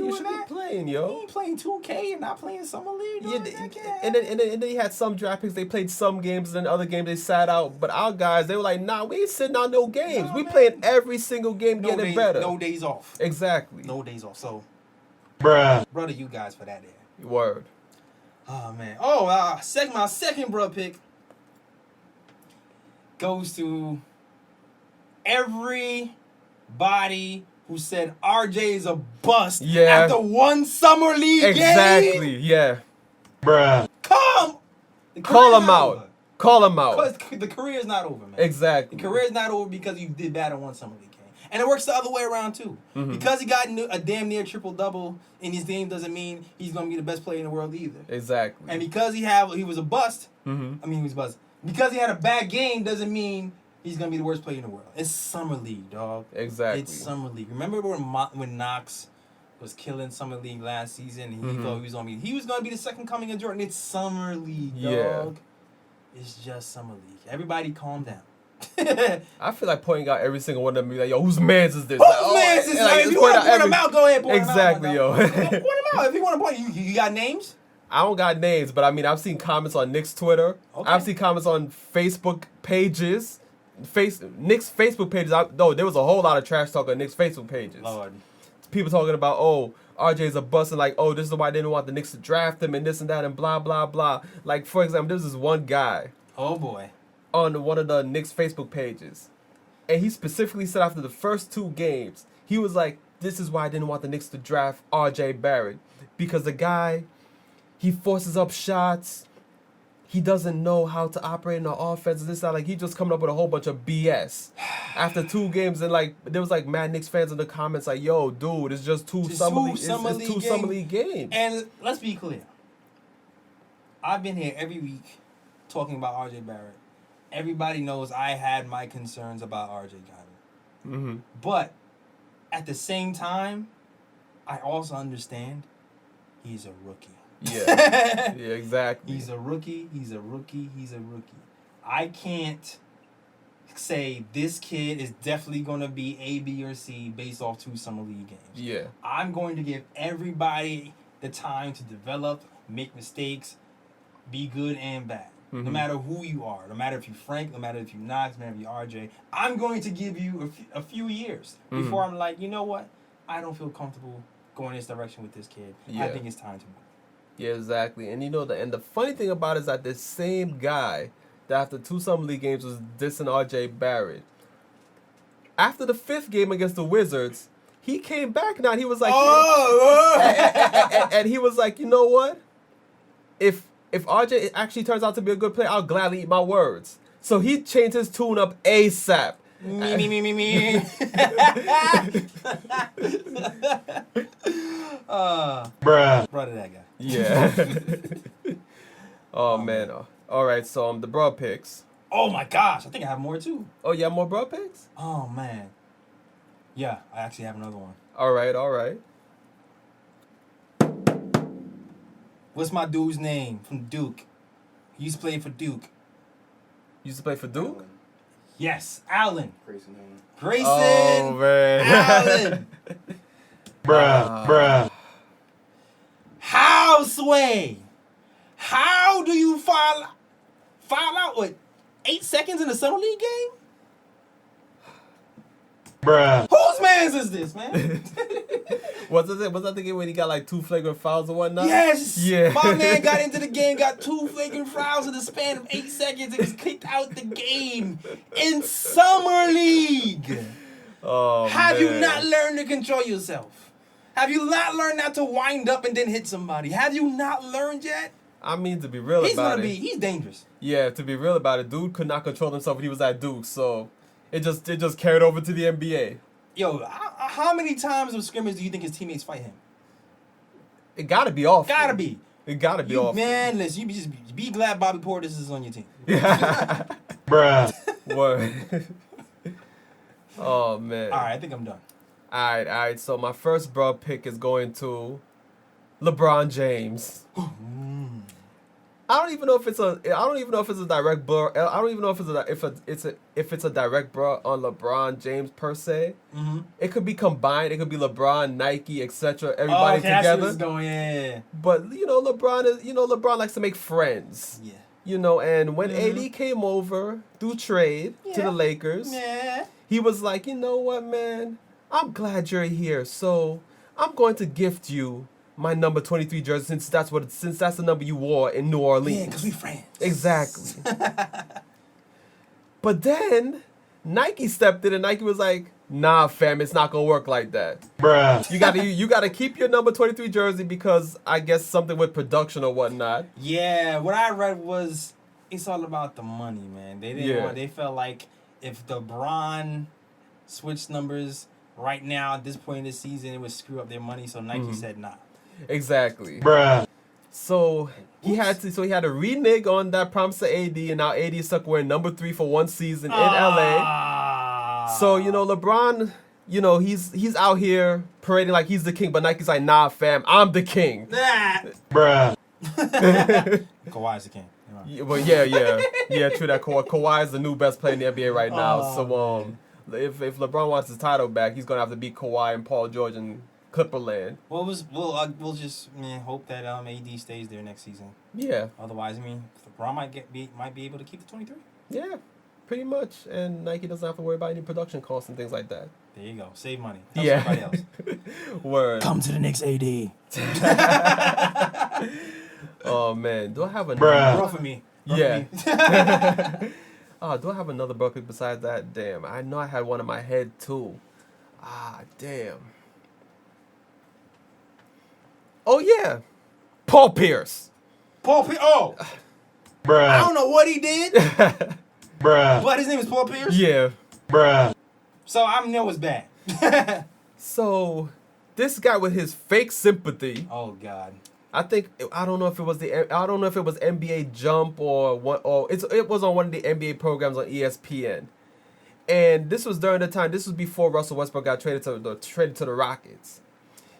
playing, yo. You ain't playing 2K and not playing Summer League. And then he had some draft picks. They played some games, and then other games they sat out. But our guys, they were like, nah, we ain't sitting out no games. We playing every single game, getting better. No days off. Exactly. No days off. So, brother, you guys for that there. Word. Oh man. Oh, my second bro pick goes to everybody who said RJ is a bust after one summer league game. Exactly, yeah. Bruh. Call him out. Call him out. Because the career is not over, man. Exactly. The career is not over because you did bad in one summer league game. And it works the other way around, too. Mm-hmm. Because he got a damn near triple-double in his game doesn't mean he's going to be the best player in the world either. Exactly. And because he was a bust, he was a bust. Because he had a bad game doesn't mean he's going to be the worst player in the world. It's summer league, dog. Exactly. It's summer league. Remember when Knox was killing summer league last season and he thought he was going to be the second coming of Jordan? It's summer league, dog. Yeah. It's just summer league. Everybody calm down. I feel like pointing out every single one of them, be like, yo, whose mans is this? Whose mans is this? Like, if you want to point them out, go ahead and point exactly, them out. Exactly, yo. Point them out. If you want to point, you got names? I don't got names, but I mean, I've seen comments on Knick's Twitter. Okay. I've seen comments on Facebook pages. Knick's Facebook pages. There was a whole lot of trash talk on Knick's Facebook pages. Lord. People talking about, RJ's a bust, and like, this is why they didn't want the Knicks to draft him, and this and that, and blah, blah, blah. Like, for example, this is one guy. Oh, boy. on one of the Knicks Facebook pages, and he specifically said after the first 2 games, he was like, "This is why I didn't want the Knicks to draft R.J. Barrett, because the guy, he forces up shots, he doesn't know how to operate in the offense. This that, like he just coming up with a whole bunch of BS." After 2 games, and like there was like mad Knicks fans in the comments like, "Yo, dude, it's just two summer league games." And let's be clear, I've been here every week talking about R.J. Barrett. Everybody knows I had my concerns about R.J. Barrett. Mm-hmm. But at the same time, I also understand he's a rookie. Yeah, yeah, exactly. He's a rookie. I can't say this kid is definitely going to be A, B, or C based off 2 summer league games. Yeah. I'm going to give everybody the time to develop, make mistakes, be good and bad. Mm-hmm. No matter who you are, no matter if you're Frank, no matter if you're Knox, no matter if you're RJ, I'm going to give you a few years before I'm like, you know what? I don't feel comfortable going this direction with this kid. Yeah. I think it's time to move. Yeah, exactly. And the funny thing about it is that this same guy that after 2 summer league games was dissing R.J. Barrett, after the 5th game against the Wizards, he came back now and he was like, and he was like, you know what? If RJ actually turns out to be a good player, I'll gladly eat my words. So he changed his tune up ASAP. Me. Bruh. Brother, that guy. Yeah. Oh, man. All right, so the broad picks. Oh my gosh, I think I have more too. Oh, you have more broad picks? Oh man. Yeah, I actually have another one. All right. What's my dude's name from Duke? He used to play for Duke. You used to play for Duke? Yes, Allen. Grayson. Oh, man. Allen. Bruh. How, Sway? How do you foul out with 8 seconds in a summer league game? Bruh. Whose man's is this, man? Was that the game when he got like 2 flagrant fouls or whatnot? Yes. Yeah. My man got into the game, got 2 flagrant fouls in the span of 8 seconds, and was kicked out the game in summer league. Oh, Have man. you not learned to control yourself? Have you not learned not to wind up and then hit somebody? Have you not learned yet? I mean, to be real about it. He's dangerous. Yeah, to be real about it, dude could not control himself when he was at Duke, so it just carried over to the NBA. Yo, how many times of scrimmage do you think his teammates fight him? It gotta be off. Gotta be. It gotta be off. Man, listen, you just be glad Bobby Portis is on your team. Bruh. Word. Oh, man. All right, I think I'm done. All right. So my first broad pick is going to LeBron James. I don't even know if it's a direct bro. I don't even know if it's a direct bro on LeBron James per se. Mm-hmm. It could be combined. It could be LeBron, Nike, etc. Everybody together. That's where it's going. Yeah. But LeBron likes to make friends. Yeah. And when AD came over through trade to the Lakers, he was like, you know what, man, I'm glad you're here. So I'm going to gift you my number 23 jersey since that's the number you wore in New Orleans. Yeah, because we friends. Exactly. But then Nike stepped in and Nike was like, nah, fam, it's not gonna work like that. Bruh. You gotta keep your number 23 jersey because I guess something with production or whatnot. Yeah, what I read was it's all about the money, man. They didn't want, they felt like if LeBron switched numbers right now at this point in the season, it would screw up their money. So Nike said nah. Exactly. Bruh. So he had to renege on that promise to AD, and now AD is stuck wearing number 3 for 1 season in LA. So LeBron, he's out here parading like he's the king, but Nike's like, nah, fam, I'm the king. Bruh. Kawhi's the king. Well, yeah, true that. Kawhi is the new best player in the NBA right now. So if LeBron wants his title back, he's gonna have to beat Kawhi and Paul George and Clipperland. Well, we'll just hope that AD stays there next season. Yeah. Otherwise, LeBron might be able to keep the 23. Yeah, pretty much. And Nike doesn't have to worry about any production costs and things like that. There you go. Save money. Help everybody else. Word. Come to the Knicks, AD. Oh man, do I have a Bruh. Rough for me. Yeah. Oh, do I have another bucket besides that? Damn, I know I had one in my head too. Ah, damn. Oh yeah, Paul Pierce. Oh, bruh. I don't know what he did, bruh. But his name is Paul Pierce. Yeah, bruh. So I know it's bad. So this guy with his fake sympathy. Oh God. I don't know if it was NBA Jump or what, or it was on one of the NBA programs on ESPN. And this was during the time. This was before Russell Westbrook got traded to the Rockets.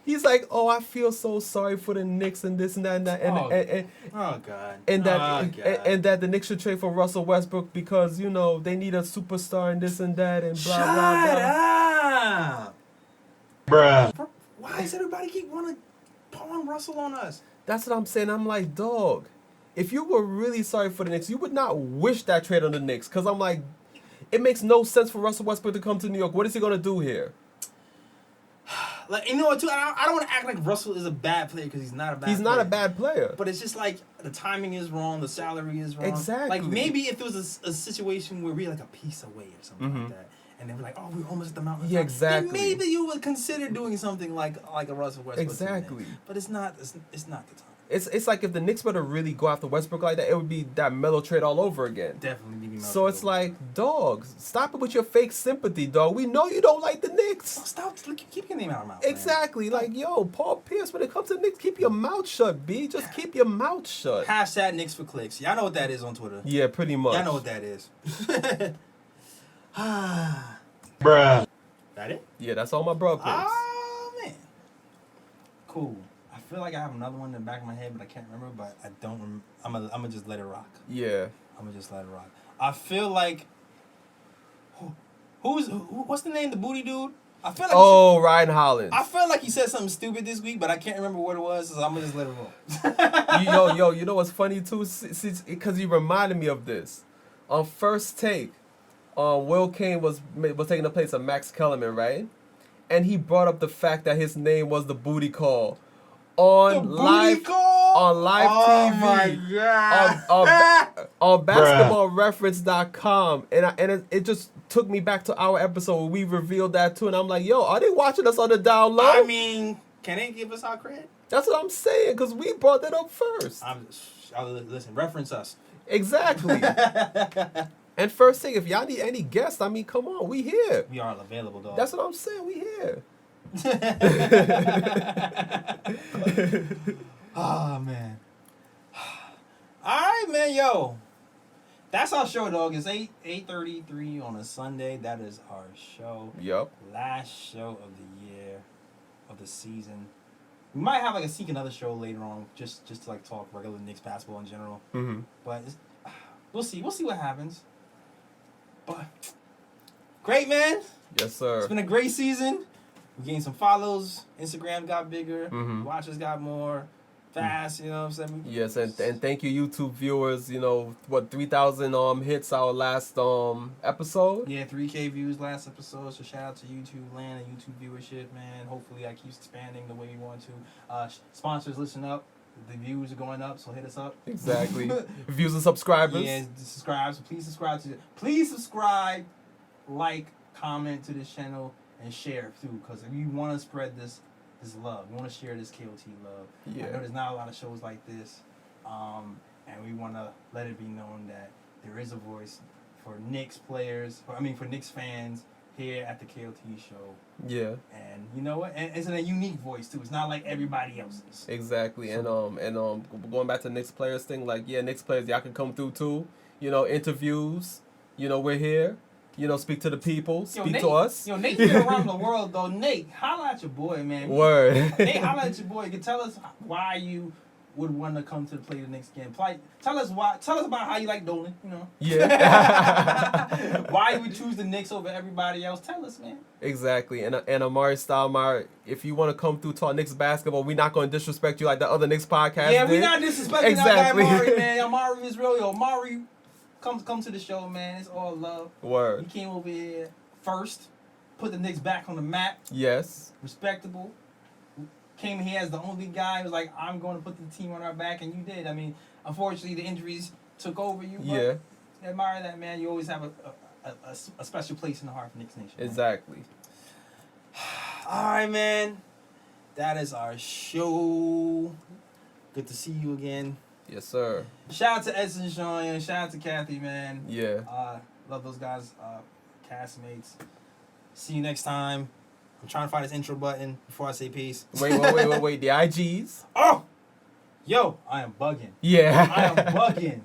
He's like, "Oh, I feel so sorry for the Knicks and this and that and that and that the Knicks should trade for Russell Westbrook because they need a superstar and this and that and blah blah blah." Shut up, bruh. Why does everybody keep wanting to pawn Russell on us? That's what I'm saying. I'm like, dog, if you were really sorry for the Knicks, you would not wish that trade on the Knicks. Because I'm like, it makes no sense for Russell Westbrook to come to New York. What is he going to do here? Like, you know what, too? I don't want to act like Russell is a bad player because he's not a bad player. He's not a bad player. But it's just like the timing is wrong, the salary is wrong. Exactly. Like, maybe if there was a situation where we're like a piece away or something like that, and they were like, "Oh, we're almost at the mountain." Yeah, exactly. Then maybe you would consider doing something like a Russell Westbrook. Exactly. But it's not the time. It's like if the Knicks were to really go after Westbrook like that, it would be that Melo trade all over again. Definitely be Melo. So it's like, dog, stop it with your fake sympathy, dog. We know you don't like the Knicks. Oh, stop. Keep your name out of my mouth. Exactly. Man. Like, yo, Paul Pierce, when it comes to the Knicks, keep your mouth shut, B. Just keep your mouth shut. # Knicks for clicks. Y'all know what that is on Twitter. Yeah, pretty much. Y'all know what that is. Bruh. That it? Yeah, that's all my bro picks. Oh, man. Cool. I feel like I have another one in the back of my head, but I can't remember. But I don't remember. I'm gonna just let it rock. Yeah. I'm gonna just let it rock. I feel like what's the name? The booty dude. I feel like Ryan Hollins. I feel like he said something stupid this week, but I can't remember what it was, so I'm gonna just let it roll. You know what's funny too? Because he reminded me of this. On First Take, Will Kane was taking the place of Max Kellerman, right? And he brought up the fact that his name was the booty call on live TV. Oh my God. On basketballreference.com, and it just took me back to our episode where we revealed that too, and I'm like, yo, are they watching us on the down low? I mean, can they give us our credit? That's what I'm saying, because we brought that up first. Listen, reference us. Exactly. And first thing, if y'all need any guests, I mean, come on, we here. We are available, dog. That's what I'm saying, we here. Oh, man. All right, man, yo. That's our show, dog. It's 8:33 on a Sunday. That is our show. Yep. Last show of the year, of the season. We might have like a Seek Another show later on, just to like talk regular Knicks basketball in general. Mm-hmm. But we'll see. We'll see what happens. But great, man. Yes, sir. It's been a great season. We gained some follows. Instagram got bigger. Mm-hmm. Watchers got more. Fast, you know what I'm saying? Yes, and thank you, YouTube viewers. 3,000 hits our last episode. Yeah, 3K views last episode. So shout out to YouTube land and YouTube viewership, man. Hopefully that keeps expanding the way we want to. Sponsors, listen up. The views are going up, so hit us up. Exactly. Views and subscribers. Yeah, subscribe. So please subscribe, like, comment to this channel, and share it through. Because if you want to spread this love, we want to share this KOT love. Yeah. I know there's not a lot of shows like this, and we want to let it be known that there is a voice for Knicks players, for Knicks fans here at the KOT show. Yeah. And you know what? And it's a unique voice too. It's not like everybody else's. Exactly. So, and going back to Knicks players thing, like, yeah, Knicks players, y'all can come through too. Interviews. We're here. Speak to the people. Speak to us. Nate's been around the world, though. Nate, holla at your boy, man. Word. Nate, holla at your boy. You can tell us why you would want to come to play the Knicks game. Tell us why. Tell us about how you like Dolan, Yeah. Why you would choose the Knicks over everybody else. Tell us, man. Exactly. And Amari Stoudemire, if you want to come through talk Knicks basketball, we're not going to disrespect you like the other Knicks podcast Yeah, did. we're not disrespecting that guy, Amari, man. Amari is real. Amari, come to the show, man. It's all love. Word. You came over here first, put the Knicks back on the map. Yes. Respectable. Came here as the only guy who was like, I'm going to put the team on our back, and you did. I mean, unfortunately, the injuries took over you. But Yeah. admire that, man. You always have a special place in the heart for Knicks Nation. Man. Exactly. All right, man. That is our show. Good to see you again. Yes, sir. Shout out to Edson Sean and shout out to Kathy, man. Yeah. Love those guys, castmates. See you next time. I'm trying to find this intro button before I say peace. Wait. The IGs? Oh! Yo, I am bugging. Yeah. I am bugging.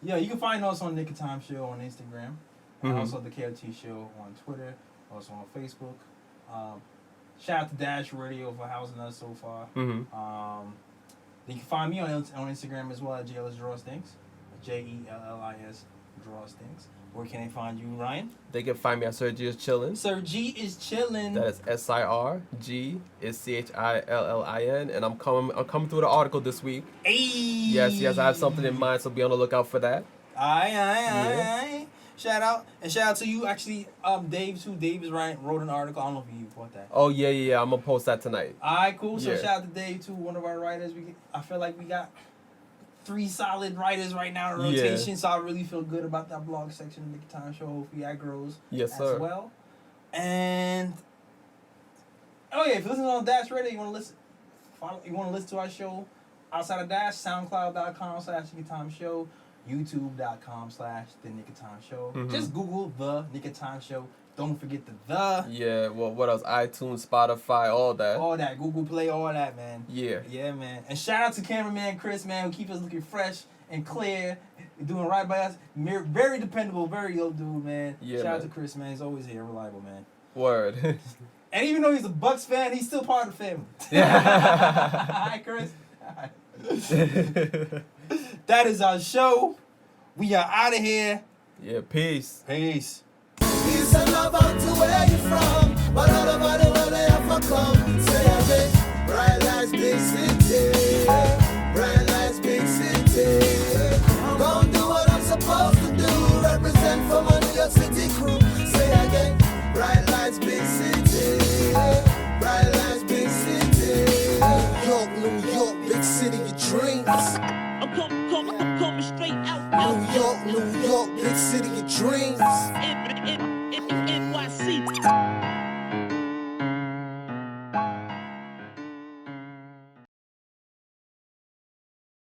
Yo, you can find us on Nick of Time Show on Instagram. Also the KOT Show on Twitter. Also on Facebook. Shout out to Dash Radio for housing us so far. You can find me on Instagram as well at JLS Draws Things. JELLIS Draws Things. Where can they find you, Ryan? They can find me at Sir G is Chillin'. Sir G is chillin'. That is SIRG is CHILLIN, and I'm coming through the article this week. Hey. Yes, I have something in mind, so be on the lookout for that. Aye. Shout out to you. Actually, Dave too. Dave wrote an article. I don't know if you caught that. Oh yeah. I'm gonna post that tonight. All right, cool. So Yeah. shout out to Dave too, one of our writers. I feel like we got 3 solid writers right now in rotation, so I really feel good about that blog section of the Nick of Time Show. Hopefully that grows Yes, as sir. well. And oh yeah, if you're listening on Dash Radio, you want to listen to our show outside of Dash, SoundCloud.com/Nick of Time Show, YouTube.com/The Nick of Time Show. Just Google The Nick of Time Show. Don't forget the. Yeah, well, what else? iTunes, Spotify, all that. All that. Google Play, all that, man. Yeah. Yeah, man. And shout out to cameraman Chris, man, who keeps us looking fresh and clear, doing right by us. Very dependable, very dope dude, man. Yeah, shout out man. to Chris, man. He's always here, reliable, man. Word. And even though he's a Bucks fan, he's still part of the family. Yeah. All right, Chris. All right. That is our show. We are out of here. Yeah, peace. Peace. Peace and love out to where you from, but all over the world they have come. Say again, bright lights, big city, bright lights, big city. Gonna do what I'm supposed to do, represent for my New York City crew. Say again, bright lights, big city, bright lights, big city. New York, big city of dreams. I'm coming straight out. New York, big city of dreams. NYC.